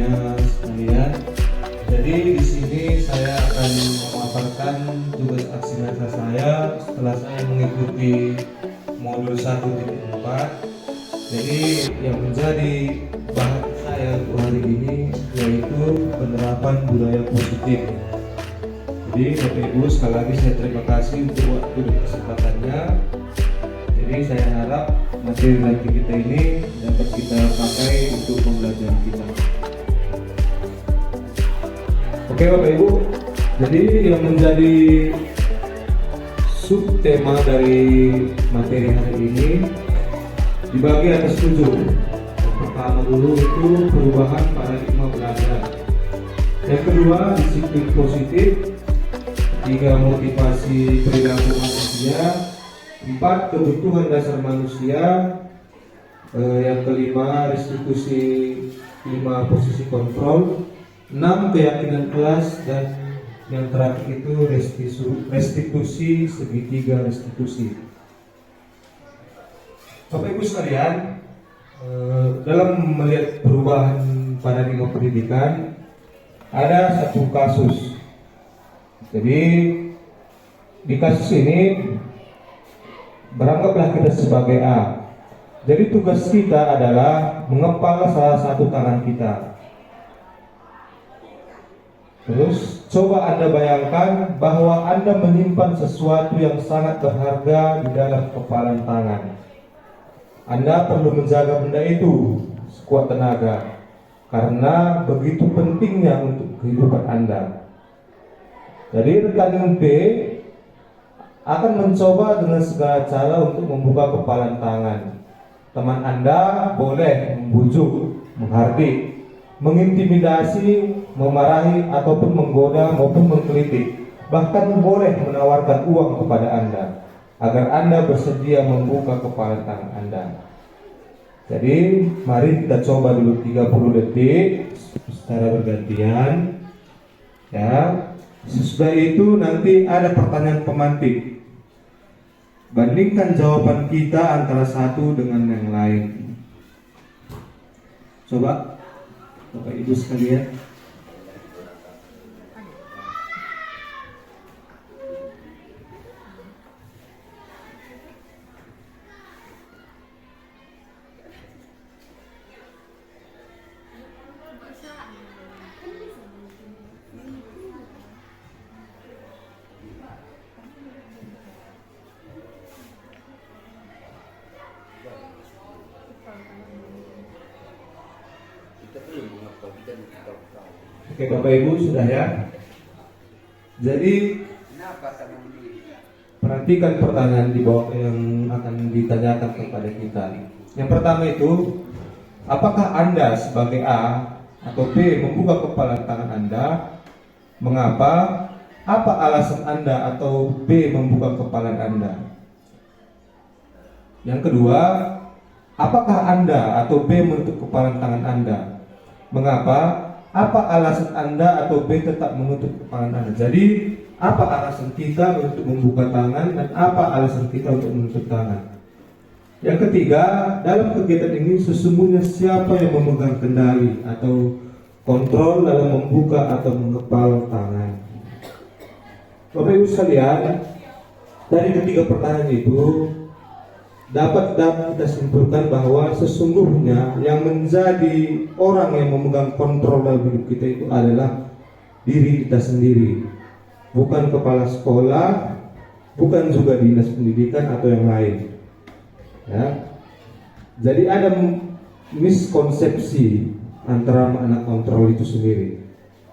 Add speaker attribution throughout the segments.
Speaker 1: semuanya sekalian. Jadi di sini saya akan memaparkan tugas aksi saya setelah saya mengikuti modul 1.4. Jadi yang menjadi bahan saya untuk hari ini yaitu penerapan budaya positif. Jadi Bapak Ibu, sekali lagi saya terima kasih untuk waktu dan kesempatannya. Jadi saya harap materi nanti kita ini dapat kita pakai untuk pembelajaran kita. Oke Bapak Ibu, jadi yang menjadi subtema dari materi hari ini dibagi atas 7. Yang pertama dulu itu perubahan paradigma belajar. Yang kedua disiplin positif. 3 motivasi perilaku manusia. 4 kebutuhan dasar manusia. Yang kelima restitusi 5 posisi kontrol. 6 keyakinan kelas, dan yang terakhir itu restitusi segitiga restitusi. Bapak Ibu sekalian, dalam melihat perubahan paradigma pendidikan ada satu kasus. Jadi di kasus ini beranggaplah kita sebagai A. Jadi tugas kita adalah mengepal salah satu tangan kita. Terus coba Anda bayangkan bahwa Anda menyimpan sesuatu yang sangat berharga di dalam kepalan tangan. Anda perlu menjaga benda itu sekuat tenaga karena begitu pentingnya untuk kehidupan Anda. Jadi rekan B akan mencoba dengan segala cara untuk membuka kepalan tangan. Teman Anda boleh membujuk, menghardik, mengintimidasi, memarahi, ataupun menggoda maupun mengkritik, bahkan boleh menawarkan uang kepada Anda agar Anda bersedia membuka kepalan tangan Anda. Jadi mari kita coba dulu 30 detik secara bergantian ya. Sesudah itu nanti ada pertanyaan pemantik. Bandingkan jawaban kita antara satu dengan yang lain. Coba Bapak Ibu sekalian. Oke Bapak Ibu sudah ya. Jadi perhatikan pertanyaan di bawah yang akan ditanyakan kepada kita. Yang pertama itu, apakah Anda sebagai A atau B membuka kepalan tangan Anda? Mengapa? Apa alasan Anda atau B membuka kepalan Anda? Yang kedua, apakah Anda atau B menutup kepalan tangan Anda? Mengapa? Apa alasan Anda atau B tetap menutup kepalan Anda? Jadi, apa alasan kita untuk membuka tangan dan apa alasan kita untuk menutup tangan? Yang ketiga, dalam kegiatan ini sesungguhnya siapa yang memegang kendali atau kontrol dalam membuka atau mengepal tangan? Bapak Ibu sekalian, dari ketiga pertanyaan itu dapat kita simpulkan bahwa sesungguhnya yang menjadi orang yang memegang kontrol dalam hidup kita itu adalah diri kita sendiri, bukan kepala sekolah, bukan juga dinas pendidikan atau yang lain. Ya. Jadi ada miskonsepsi antara makna kontrol itu sendiri.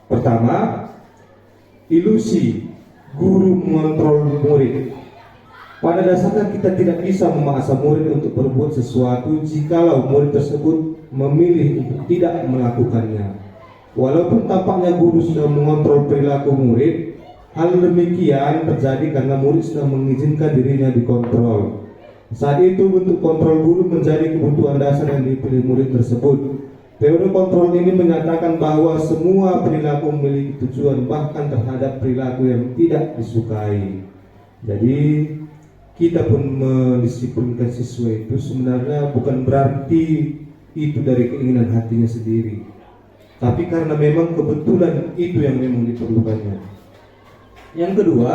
Speaker 1: Pertama, ilusi guru mengontrol murid. Pada dasarnya kita tidak bisa memaksa murid untuk berbuat sesuatu jikalau murid tersebut memilih untuk tidak melakukannya. Walaupun tampaknya guru sudah mengontrol perilaku murid, hal demikian terjadi karena murid sudah mengizinkan dirinya dikontrol. Saat itu bentuk kontrol guru menjadi kebutuhan dasar yang dipilih murid tersebut. Teori kontrol ini menyatakan bahwa semua perilaku memiliki tujuan, bahkan terhadap perilaku yang tidak disukai. Jadi kita pun mendisiplinkan siswa itu sebenarnya bukan berarti itu dari keinginan hatinya sendiri. tapi karena memang kebetulan itu yang memang diperlukannya. Yang kedua,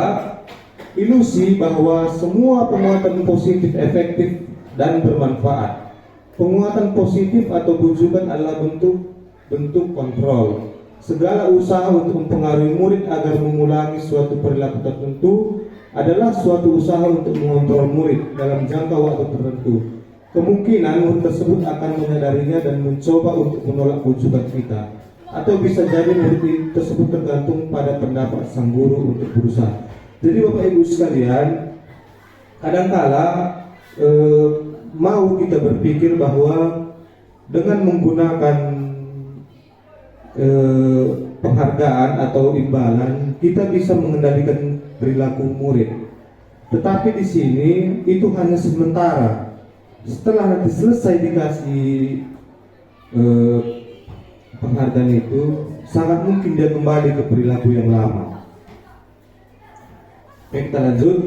Speaker 1: ilusi bahwa semua penguatan positif efektif dan bermanfaat. Penguatan positif atau bujukan adalah bentuk kontrol. Segala usaha untuk mempengaruhi murid agar mengulangi suatu perilaku tertentu adalah suatu usaha untuk mengontrol murid dalam jangka waktu tertentu. Kemungkinan murid tersebut akan menyadarinya dan mencoba untuk menolak bujukan kita. Atau bisa jadi murid tersebut tergantung pada pendapat sang guru untuk berusaha. Jadi Bapak Ibu sekalian, kadangkala mau kita berpikir bahwa dengan menggunakan penghargaan atau imbalan kita bisa mengendalikan perilaku murid. Tetapi di sini itu hanya sementara. Setelah nanti selesai dikasih penghargaan itu, sangat mungkin dia kembali ke perilaku yang lama. Kita lanjut.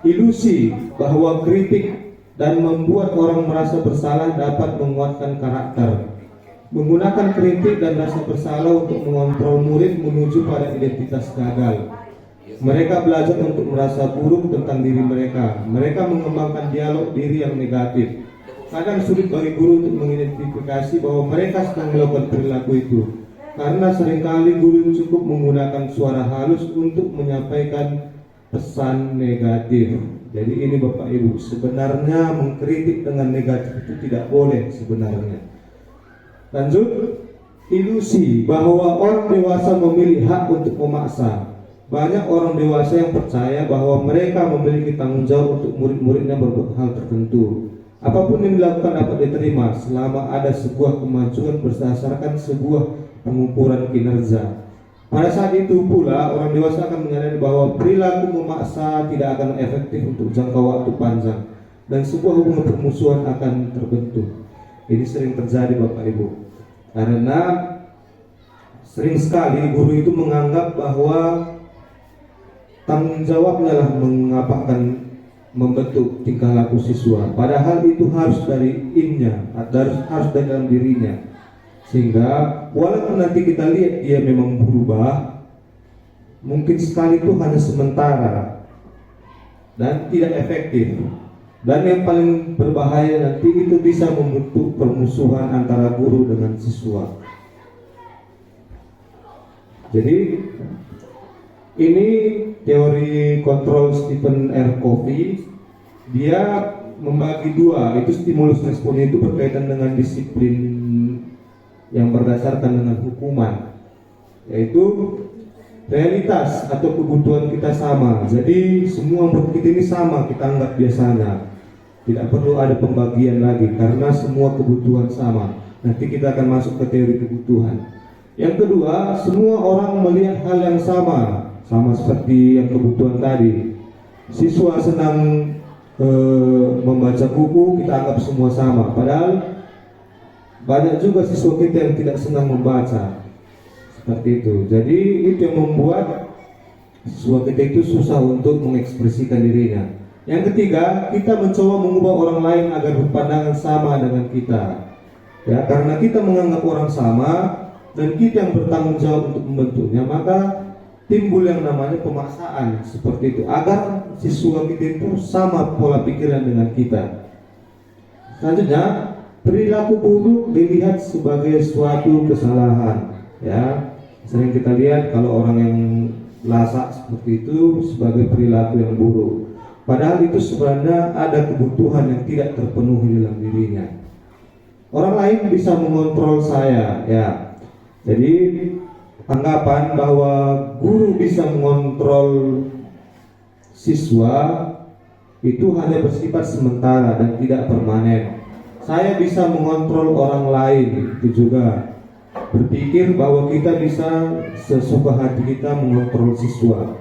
Speaker 1: Ilusi bahwa kritik dan membuat orang merasa bersalah dapat menguatkan karakter. Menggunakan kritik dan rasa bersalah untuk mengontrol murid menuju pada identitas gagal. Mereka belajar untuk merasa buruk tentang diri mereka. Mereka mengembangkan dialog diri yang negatif. Kadang sulit bagi guru untuk mengidentifikasi bahwa mereka sedang melakukan perilaku itu, karena seringkali guru cukup menggunakan suara halus untuk menyampaikan pesan negatif. Jadi ini Bapak Ibu, sebenarnya mengkritik dengan negatif itu tidak boleh sebenarnya. Lanjut, ilusi bahwa orang dewasa memiliki hak untuk memaksa. Banyak orang dewasa yang percaya bahwa mereka memiliki tanggung jawab untuk murid-muridnya berbuat hal tertentu. Apapun yang dilakukan dapat diterima selama ada sebuah kemajuan berdasarkan sebuah pengukuran kinerja. Pada saat itu pula orang dewasa akan menyadari bahwa perilaku memaksa tidak akan efektif untuk jangka waktu panjang dan sebuah hubungan permusuhan akan terbentuk. Ini sering terjadi Bapak Ibu, karena sering sekali guru itu menganggap bahwa tanggung jawabnya lah membentuk tingkah laku siswa, padahal itu harus dari innya, harus dari dalam dirinya. Sehingga walaupun nanti kita lihat dia memang berubah, mungkin sekali itu hanya sementara dan tidak efektif. Dan yang paling berbahaya nanti itu bisa membentuk permusuhan antara guru dengan siswa. Jadi ini teori kontrol Stephen R. Covey. Dia membagi dua, itu stimulus respon itu berkaitan dengan disiplin yang berdasarkan dengan hukuman, yaitu realitas atau kebutuhan kita sama. Jadi semua menurut kita ini sama, kita anggap biasanya, tidak perlu ada pembagian lagi karena semua kebutuhan sama. Nanti kita akan masuk ke teori kebutuhan. Yang kedua, semua orang melihat hal yang sama seperti yang kebutuhan tadi. Siswa senang membaca buku, kita anggap semua sama, padahal banyak juga siswa kita yang tidak senang membaca, seperti itu. Jadi itu yang membuat siswa kita itu susah untuk mengekspresikan dirinya. Yang ketiga, kita mencoba mengubah orang lain agar berpandangan sama dengan kita, ya, karena kita menganggap orang sama dan kita yang bertanggung jawab untuk membentuknya, maka timbul yang namanya pemaksaan seperti itu agar siswa kita itu sama pola pikiran dengan kita. Selanjutnya, perilaku buruk dilihat sebagai suatu kesalahan, ya. Sering kita lihat kalau orang yang lasak seperti itu sebagai perilaku yang buruk, padahal itu sebenarnya ada kebutuhan yang tidak terpenuhi dalam dirinya. Orang lain bisa mengontrol saya, ya. Jadi anggapan bahwa guru bisa mengontrol siswa itu hanya bersifat sementara dan tidak permanen. Saya bisa mengontrol orang lain, itu juga berpikir bahwa kita bisa sesuka hati kita mengontrol siswa.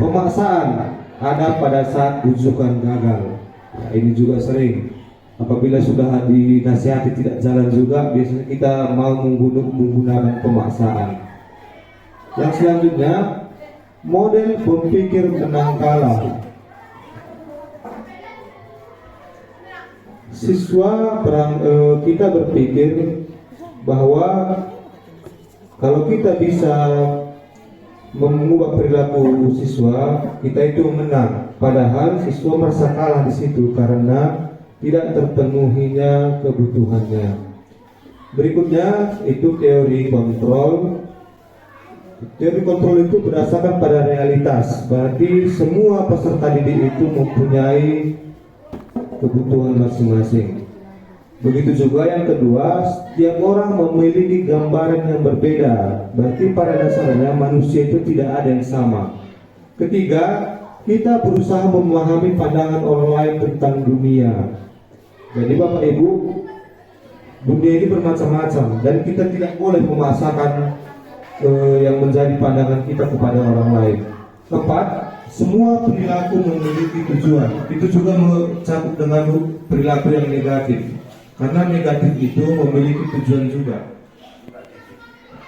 Speaker 1: Pemaksaan ada pada saat bujukan gagal, ya, ini juga sering. Apabila sudah dinasihati tidak jalan juga, biasanya kita mau menggunakan pemaksaan. Yang selanjutnya, model berpikir menang kalah. Kita berpikir bahwa Kalau kita bisa mengubah perilaku siswa, kita itu menang. Padahal siswa merasa kalah di situ karena tidak terpenuhinya kebutuhannya. Berikutnya itu teori kontrol. Teori kontrol itu berdasarkan pada realitas. Berarti semua peserta didik itu mempunyai kebutuhan masing-masing. Begitu juga yang kedua, setiap orang memiliki gambaran yang berbeda. Berarti pada dasarnya manusia itu tidak ada yang sama. Ketiga, kita berusaha memahami pandangan orang lain tentang dunia. Jadi Bapak Ibu, dunia ini bermacam-macam dan kita tidak boleh memaksakan yang menjadi pandangan kita kepada orang lain. Keempat, semua perilaku memiliki tujuan. Itu juga mencakup dengan perilaku yang negatif. Karena negatif itu memiliki tujuan juga.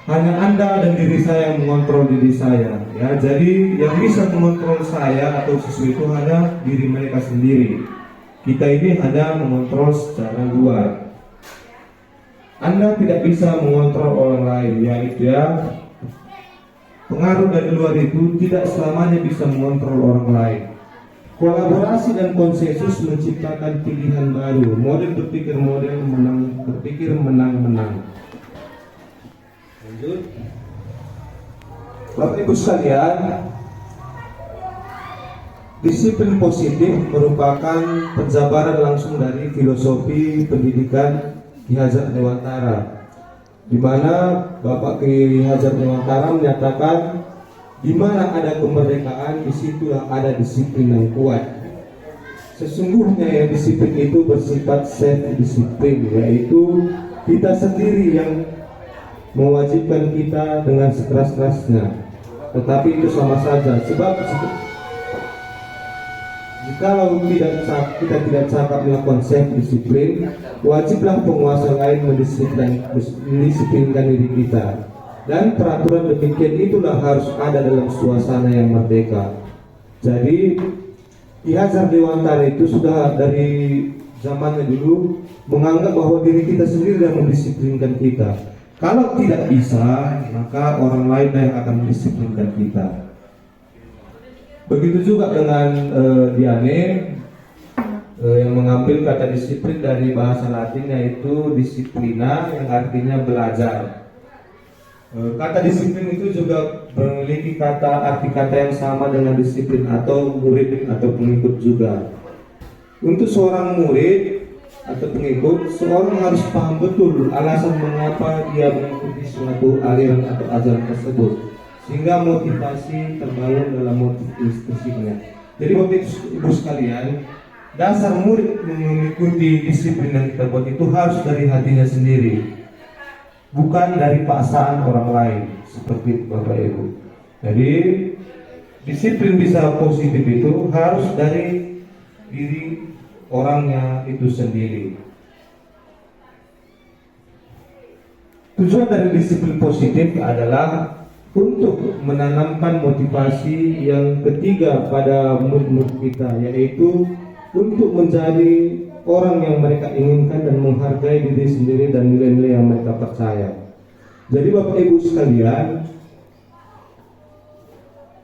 Speaker 1: Hanya Anda dan diri saya yang mengontrol diri saya. Ya, jadi yang bisa mengontrol saya atau siswa itu hanya diri mereka sendiri. Kita ini hanya mengontrol secara luar. Anda tidak bisa mengontrol orang lain, yaitu pengaruh dari luar itu tidak selamanya bisa mengontrol orang lain. Kolaborasi dan konsensus menciptakan pilihan baru. Model berpikir menang-menang. Lanjut. Bapak Ibu sekalian, disiplin positif merupakan penjabaran langsung dari filosofi pendidikan Ki Hajar Dewantara, di mana Bapak Ki Hajar Dewantara menyatakan, di mana ada kemerdekaan, disitulah ada disiplin yang kuat. Sesungguhnya yang disiplin itu bersifat self-disiplin, yaitu kita sendiri yang mewajibkan kita dengan sekeras-kerasnya. Tetapi itu sama saja, sebab jikalau kita tidak cakap melakukan self-disiplin, wajiblah penguasa lain mendisiplinkan diri kita. Dan peraturan demikian itulah harus ada dalam suasana yang merdeka. Jadi Ki Hajar Dewantara itu sudah dari zamannya dulu menganggap bahwa diri kita sendiri yang mendisiplinkan kita. Kalau tidak bisa, maka orang lain yang akan mendisiplinkan kita. Begitu juga dengan Diane yang mengambil kata disiplin dari bahasa Latin, yaitu disiplina, yang artinya belajar. Kata disiplin itu juga memiliki arti kata yang sama dengan disiplin atau murid atau pengikut juga. Untuk seorang murid atau pengikut, seorang harus paham betul alasan mengapa dia mengikuti suatu aliran atau ajaran tersebut, sehingga motivasi terbangun dalam motivasinya. Jadi Bapak Ibu sekalian, dasar murid mengikuti disiplin yang kita buat itu harus dari hatinya sendiri, bukan dari paksaan orang lain, seperti Bapak Ibu. Jadi disiplin bisa positif itu harus dari diri orangnya itu sendiri. Tujuan dari disiplin positif adalah untuk menanamkan motivasi yang ketiga pada murid-murid kita, yaitu untuk menjadi orang yang mereka inginkan dan menghargai diri sendiri dan nilai-nilai yang mereka percaya. Jadi Bapak Ibu sekalian,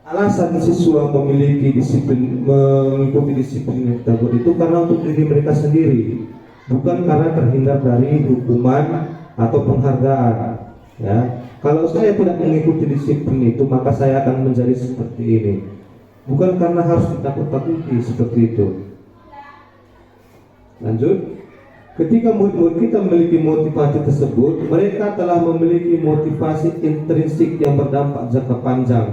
Speaker 1: alasan siswa memiliki disiplin, mengikuti disiplin yang tersebut itu karena untuk diri mereka sendiri, bukan karena terhindar dari hukuman atau penghargaan. Ya, kalau saya tidak mengikuti disiplin itu, maka saya akan menjadi seperti ini. Bukan karena harus ditakut-takuti seperti itu. Lanjut. Ketika murid-murid kita memiliki motivasi tersebut, mereka telah memiliki motivasi intrinsik yang berdampak jangka panjang.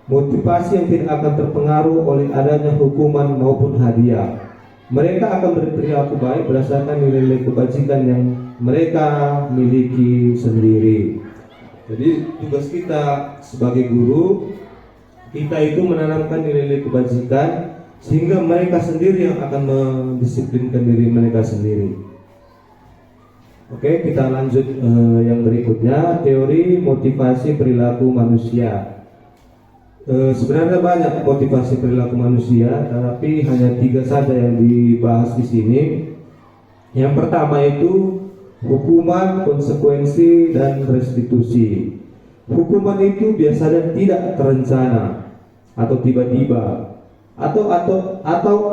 Speaker 1: Motivasi yang tidak akan terpengaruh oleh adanya hukuman maupun hadiah. Mereka akan berperilaku baik berdasarkan nilai-nilai kebajikan yang mereka miliki sendiri. Jadi tugas kita sebagai guru, kita itu menanamkan nilai-nilai kebajikan sehingga mereka sendiri yang akan mendisiplinkan diri mereka sendiri. Oke, kita lanjut yang berikutnya, teori motivasi perilaku manusia. Sebenarnya banyak motivasi perilaku manusia, tapi hanya 3 saja yang dibahas di sini. Yang pertama itu hukuman, konsekuensi, dan restitusi. Hukuman itu biasanya tidak terencana atau tiba-tiba, atau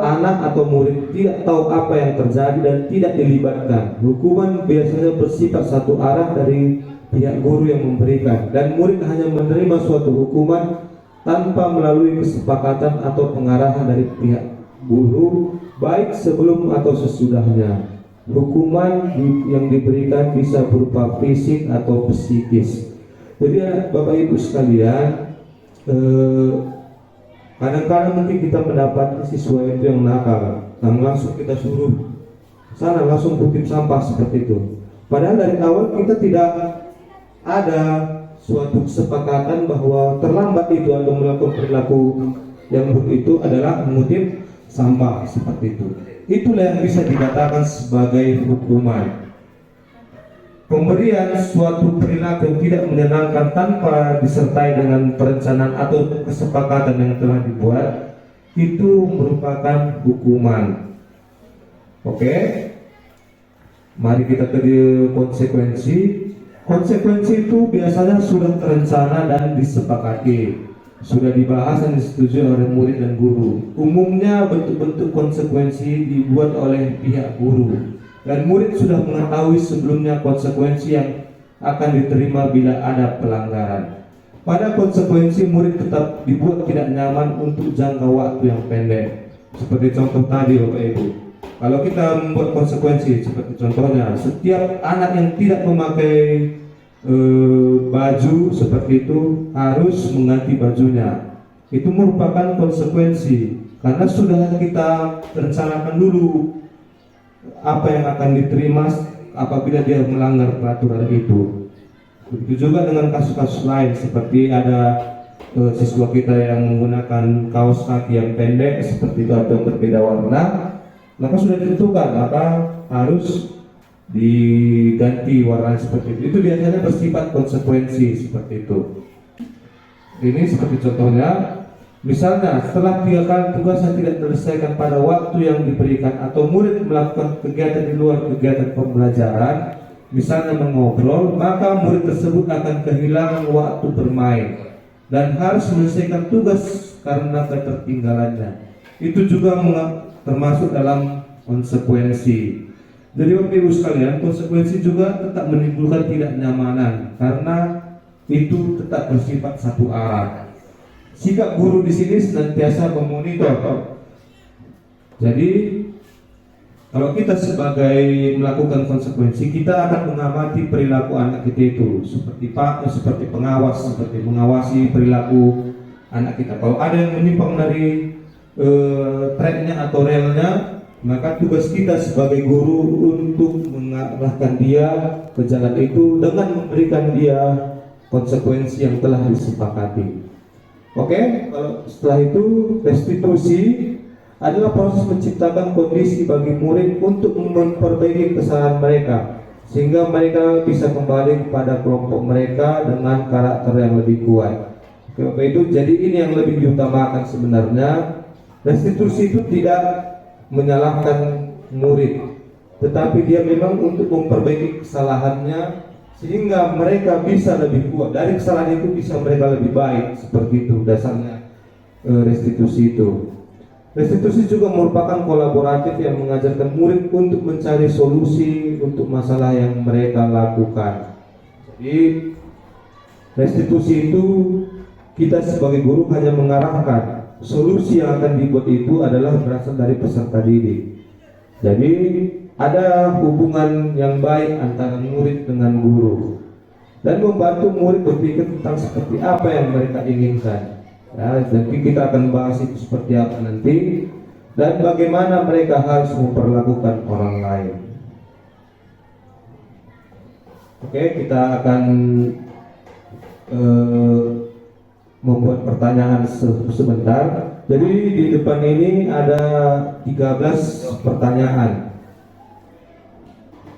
Speaker 1: anak atau murid tidak tahu apa yang terjadi dan tidak dilibatkan. Hukuman biasanya bersifat satu arah dari pihak guru yang memberikan, dan murid hanya menerima suatu hukuman tanpa melalui kesepakatan atau pengarahan dari pihak guru, baik sebelum atau sesudahnya. Hukuman yang diberikan bisa berupa fisik atau psikis. Jadi Bapak Ibu sekalian, kadang-kadang mungkin kita mendapati siswa itu yang nakal, dan langsung kita suruh sana langsung kutip sampah seperti itu. Padahal dari awal kita tidak ada suatu kesepakatan bahwa terlambat itu atau melakukan perilaku yang buruk itu adalah mengutip sampah seperti itu. Itulah yang bisa dikatakan sebagai hukuman. Pemberian suatu perilaku yang tidak menyenangkan tanpa disertai dengan perencanaan atau kesepakatan yang telah dibuat itu merupakan hukuman. Oke, mari kita ke konsekuensi. Konsekuensi itu biasanya sudah terencana dan disepakati, sudah dibahas dan disetujui oleh murid dan guru. Umumnya bentuk-bentuk konsekuensi dibuat oleh pihak guru, dan murid sudah mengetahui sebelumnya konsekuensi yang akan diterima bila ada pelanggaran. Pada konsekuensi, murid tetap dibuat tidak nyaman untuk jangka waktu yang pendek. Seperti contoh tadi Bapak Ibu, kalau kita membuat konsekuensi seperti contohnya, setiap anak yang tidak memakai baju seperti itu harus mengganti bajunya. Itu merupakan konsekuensi, karena sudah kita rencanakan dulu apa yang akan diterima apabila dia melanggar peraturan itu. Begitu juga dengan kasus-kasus lain, seperti ada siswa kita yang menggunakan kaos kaki yang pendek seperti itu atau berbeda warna, maka sudah ditentukan maka harus diganti warna seperti itu. Itu biasanya bersifat konsekuensi seperti itu. Ini seperti contohnya, misalnya setelah 3 kali tugas yang tidak diselesaikan pada waktu yang diberikan, atau murid melakukan kegiatan di luar kegiatan pembelajaran, misalnya mengobrol, maka murid tersebut akan kehilangan waktu bermain dan harus menyelesaikan tugas karena ketertinggalannya. Itu juga termasuk dalam konsekuensi. Jadi Bapak Ibu sekalian, konsekuensi juga tetap menimbulkan tidak nyamanan karena itu tetap bersifat satu arah. Sikap guru di sini senantiasa memonitor. Jadi kalau kita sebagai melakukan konsekuensi, kita akan mengamati perilaku anak kita itu seperti pengawas, seperti mengawasi perilaku anak kita. Kalau ada yang menyimpang dari tracknya atau relnya, maka tugas kita sebagai guru untuk mengarahkan dia ke jalan itu dengan memberikan dia konsekuensi yang telah disepakati. Oke, kalau setelah itu restitusi adalah proses menciptakan kondisi bagi murid untuk memperbaiki kesalahan mereka, sehingga mereka bisa kembali kepada kelompok mereka dengan karakter yang lebih kuat. Oke, Bapak itu jadi ini yang lebih diutamakan sebenarnya. Restitusi itu tidak menyalahkan murid, tetapi dia memang untuk memperbaiki kesalahannya sehingga mereka bisa lebih kuat. Dari kesalahan itu bisa mereka lebih baik, seperti itu dasarnya restitusi itu. Restitusi juga merupakan kolaboratif yang mengajarkan murid untuk mencari solusi untuk masalah yang mereka lakukan. Jadi restitusi itu kita sebagai guru hanya mengarahkan. Solusi yang akan dibuat itu adalah berasal dari peserta didik. Jadi ada hubungan yang baik antara murid dengan guru dan membantu murid berpikir tentang seperti apa yang mereka inginkan. Ya, jadi kita akan bahas itu seperti apa nanti dan bagaimana mereka harus memperlakukan orang lain. Oke, kita akan membuat pertanyaan sebentar. Jadi di depan ini ada 13 pertanyaan.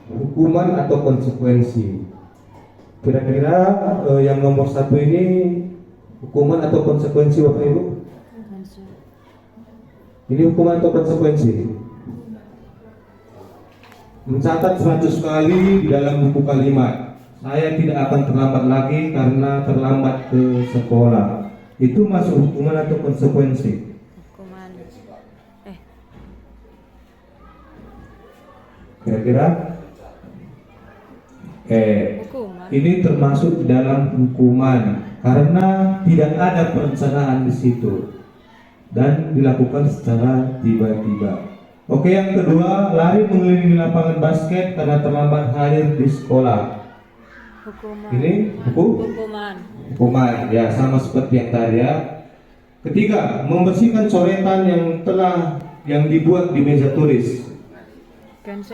Speaker 1: Hukuman atau konsekuensi. Kira-kira yang nomor 1 ini hukuman atau konsekuensi Bapak Ibu? Ini hukuman atau konsekuensi? Mencatat 100 kali di dalam buku kalimat. saya tidak akan terlambat lagi karena terlambat ke sekolah. Itu masuk hukuman atau konsekuensi?
Speaker 2: Hukuman.
Speaker 1: Kira-kira?
Speaker 2: Hukuman.
Speaker 1: Ini termasuk dalam hukuman karena tidak ada perencanaan di situ dan dilakukan secara tiba-tiba. Oke, yang kedua, lari mengelilingi lapangan basket karena terlambat hadir di sekolah.
Speaker 2: Hukuman.
Speaker 1: Ini
Speaker 2: Hukuman.
Speaker 1: hukuman, ya sama seperti yang tadi ya. Ketiga, membersihkan coretan yang dibuat di meja tulis.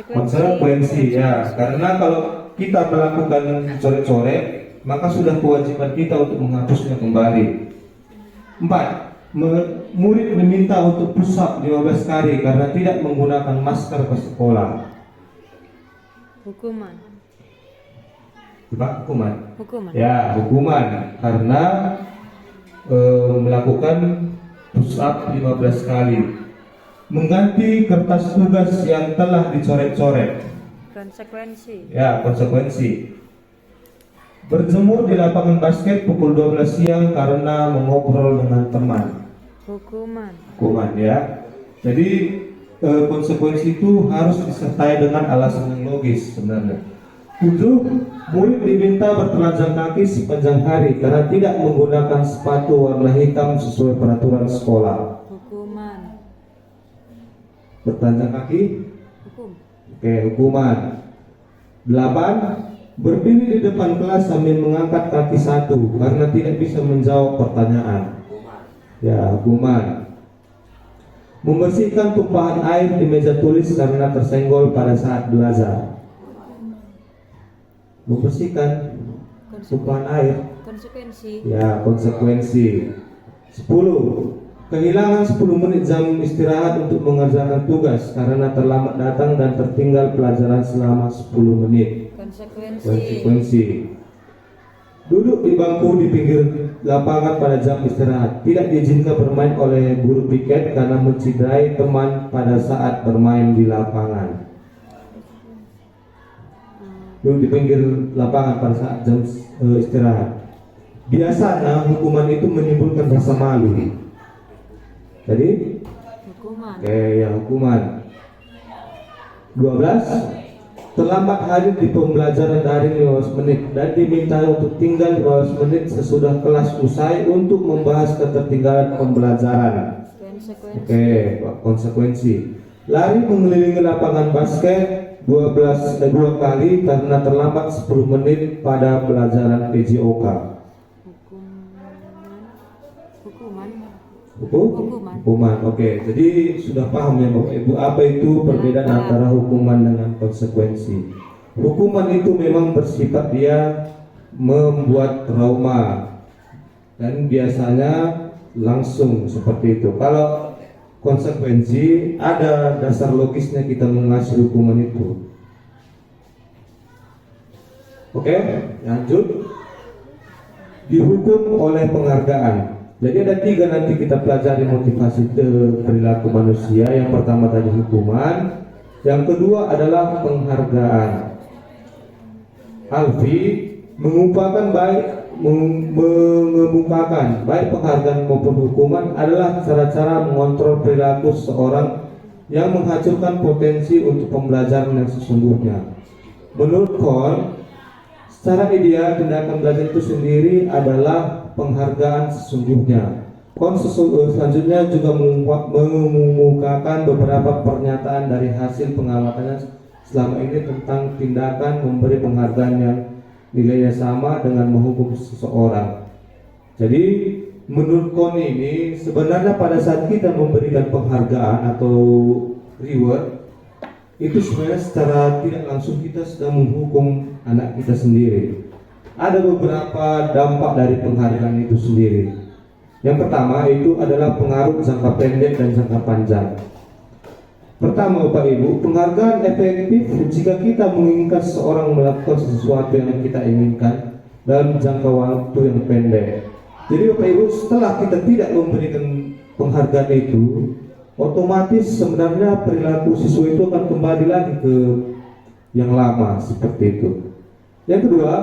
Speaker 1: Konsekuensi ya, karena kalau kita melakukan coret-coret, maka sudah kewajiban kita untuk menghapusnya kembali. 4. Murid diminta untuk push up 15 kali karena tidak menggunakan masker ke sekolah.
Speaker 2: Hukuman.
Speaker 1: Hukuman.
Speaker 2: Hukuman.
Speaker 1: Ya, hukuman karena melakukan push up 15 kali. Mengganti kertas tugas yang telah dicoret-coret.
Speaker 2: Konsekuensi.
Speaker 1: Ya, konsekuensi. Berjemur di lapangan basket pukul 12 siang karena mengobrol dengan teman.
Speaker 2: Hukuman.
Speaker 1: Hukuman ya. Jadi konsekuensi itu harus disertai dengan alasan yang logis sebenarnya. 7. Murid diminta bertelanjang kaki sepanjang hari karena tidak menggunakan sepatu warna hitam sesuai peraturan sekolah.
Speaker 2: Hukuman.
Speaker 1: Bertelanjang kaki?
Speaker 2: Hukum.
Speaker 1: Oke, hukuman. 8. Berdiri di depan kelas sambil mengangkat kaki satu karena tidak bisa menjawab pertanyaan. Ya, hukuman. Membersihkan tumpahan air di meja tulis karena tersenggol pada saat belajar. Membersihkan tumpahan air.
Speaker 2: Konsekuensi.
Speaker 1: Ya, konsekuensi. 10. Kehilangan 10 menit jam istirahat untuk mengerjakan tugas karena terlambat datang dan tertinggal pelajaran selama 10 menit. Konsekuensi. Duduk di bangku di pinggir lapangan pada jam istirahat. Tidak diizinkan bermain oleh guru piket karena menciderai teman pada saat bermain di lapangan. Duduk di pinggir lapangan pada saat jam istirahat. Biasanya hukuman itu menimbulkan rasa malu. Jadi
Speaker 2: Hukuman.
Speaker 1: oke, ya hukuman. 12. Terlambat hadir di pembelajaran daring 15 menit dan diminta untuk tinggal 15 menit sesudah kelas usai untuk membahas ketertinggalan pembelajaran. Oke, konsekuensi. Lari mengelilingi lapangan basket 2 kali karena terlambat 10 menit pada pelajaran PJOK. Hukuman. Oke, jadi sudah paham ya Bapak Ibu apa itu perbedaan antara hukuman dengan konsekuensi. Hukuman itu memang bersifat dia membuat trauma dan biasanya langsung seperti itu. Kalau konsekuensi ada dasar logisnya kita mengasih hukuman itu. Oke, lanjut. Dihukum oleh penghargaan. Jadi ada 3 nanti kita pelajari motivasi perilaku manusia. Yang pertama tadi hukuman, yang kedua adalah penghargaan. Alfi mengemukakan baik penghargaan maupun hukuman adalah cara-cara mengontrol perilaku seorang yang menghancurkan potensi untuk pembelajaran yang sesungguhnya. Menurut Kohn, secara ideal tindakan belajar itu sendiri adalah penghargaan sesungguhnya. Selanjutnya juga mengemukakan beberapa pernyataan dari hasil pengamatannya selama ini tentang tindakan memberi penghargaan yang nilainya sama dengan menghukum seseorang. Jadi menurut Kohn ini sebenarnya pada saat kita memberikan penghargaan atau reward itu sebenarnya secara tidak langsung kita sedang menghukum anak kita sendiri. Ada beberapa dampak dari penghargaan itu sendiri. Yang pertama itu adalah pengaruh jangka pendek dan jangka panjang. Pertama Bapak Ibu, penghargaan efektif jika kita menginginkan seseorang melakukan sesuatu yang kita inginkan dalam jangka waktu yang pendek. Jadi Bapak Ibu, setelah kita tidak memberikan penghargaan itu, otomatis sebenarnya perilaku siswa itu akan kembali lagi ke yang lama seperti itu. Yang kedua,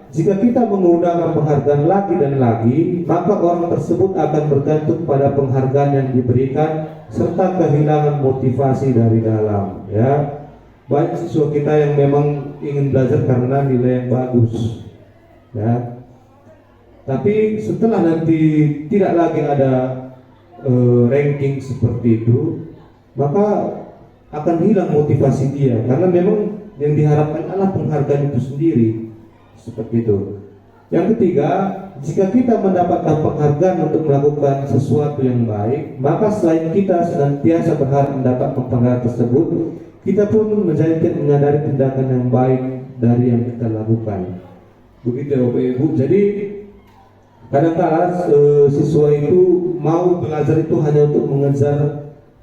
Speaker 1: jika kita menggunakan penghargaan lagi dan lagi, maka orang tersebut akan bergantung pada penghargaan yang diberikan serta kehilangan motivasi dari dalam. Ya, banyak siswa kita yang memang ingin belajar karena nilai yang bagus. Ya, tapi setelah nanti tidak lagi ada ranking seperti itu, maka akan hilang motivasi dia karena memang yang diharapkan adalah penghargaan itu sendiri. Seperti itu. Yang ketiga, jika kita mendapatkan penghargaan untuk melakukan sesuatu yang baik, maka selain kita senantiasa berharap mendapatkan penghargaan tersebut, kita pun menyadari tindakan yang baik dari yang kita lakukan. Begitu ya Bapak Ibu. Jadi kadang-kadang siswa itu mau belajar itu hanya untuk mengejar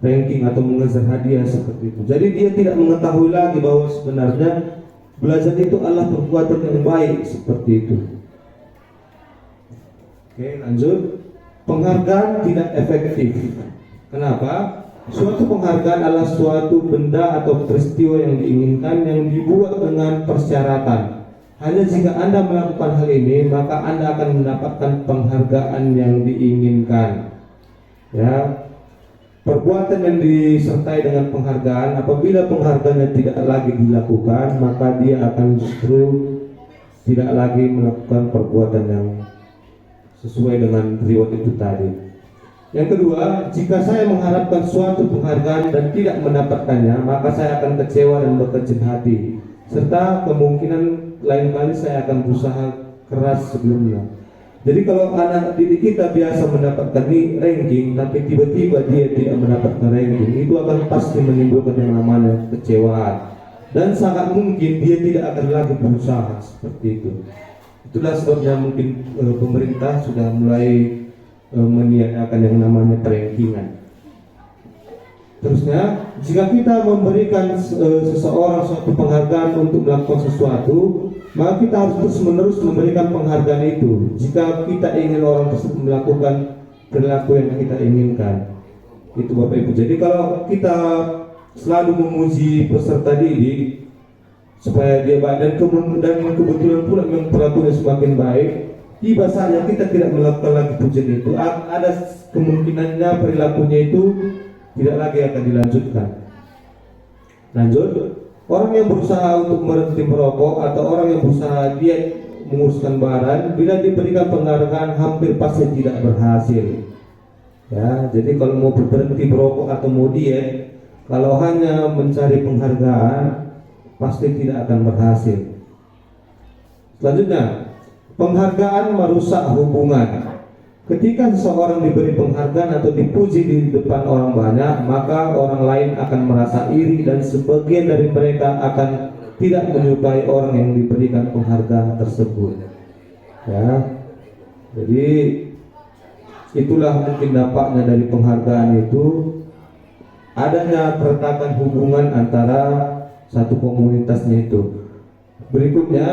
Speaker 1: ranking atau mengejar hadiah seperti itu. Jadi dia tidak mengetahui lagi bahwa sebenarnya belajar itu adalah perbuatan yang baik seperti itu. Oke, lanjut. Penghargaan tidak efektif. Kenapa? Suatu penghargaan adalah suatu benda atau peristiwa yang diinginkan yang dibuat dengan persyaratan. Hanya jika Anda melakukan hal ini, maka Anda akan mendapatkan penghargaan yang diinginkan. Ya, perbuatan yang disertai dengan penghargaan, apabila penghargaannya tidak lagi dilakukan, maka dia akan justru tidak lagi melakukan perbuatan yang sesuai dengan reward itu tadi. Yang kedua, jika saya mengharapkan suatu penghargaan dan tidak mendapatkannya, maka saya akan kecewa dan berkecil hati, serta kemungkinan lain kali saya akan berusaha keras sebelumnya. Jadi kalau anak didik kita biasa mendapatkan ranking, tapi tiba-tiba dia tidak mendapatkan ranking, itu akan pasti menimbulkan yang namanya kecewaan, dan sangat mungkin dia tidak akan lagi berusaha seperti itu. Itulah sebabnya mungkin pemerintah sudah mulai meniadakan yang namanya perankingan. Terusnya, jika kita memberikan seseorang suatu penghargaan untuk melakukan sesuatu, maka kita harus terus-menerus memberikan penghargaan itu jika kita ingin orang tersebut melakukan perilaku yang kita inginkan. Itu Bapak Ibu. Jadi kalau kita selalu memuji peserta didik supaya dia baik, dan kebetulan pula memang perilakunya semakin baik, tiba saatnya kita tidak melakukan lagi pujian itu, ada kemungkinannya perilakunya itu tidak lagi akan dilanjutkan. Lanjut. Orang yang berusaha untuk berhenti merokok atau orang yang berusaha diet menguruskan badan, bila diberikan penghargaan hampir pasti tidak berhasil. Ya, jadi kalau mau berhenti merokok atau mau diet, kalau hanya mencari penghargaan, pasti tidak akan berhasil. Selanjutnya, penghargaan merusak hubungan. Ketika seseorang diberi penghargaan atau dipuji di depan orang banyak, maka orang lain akan merasa iri dan sebagian dari mereka akan tidak menyukai orang yang diberikan penghargaan tersebut. Ya, jadi itulah mungkin dampaknya dari penghargaan itu, adanya keretakan hubungan antara satu komunitasnya itu. Berikutnya,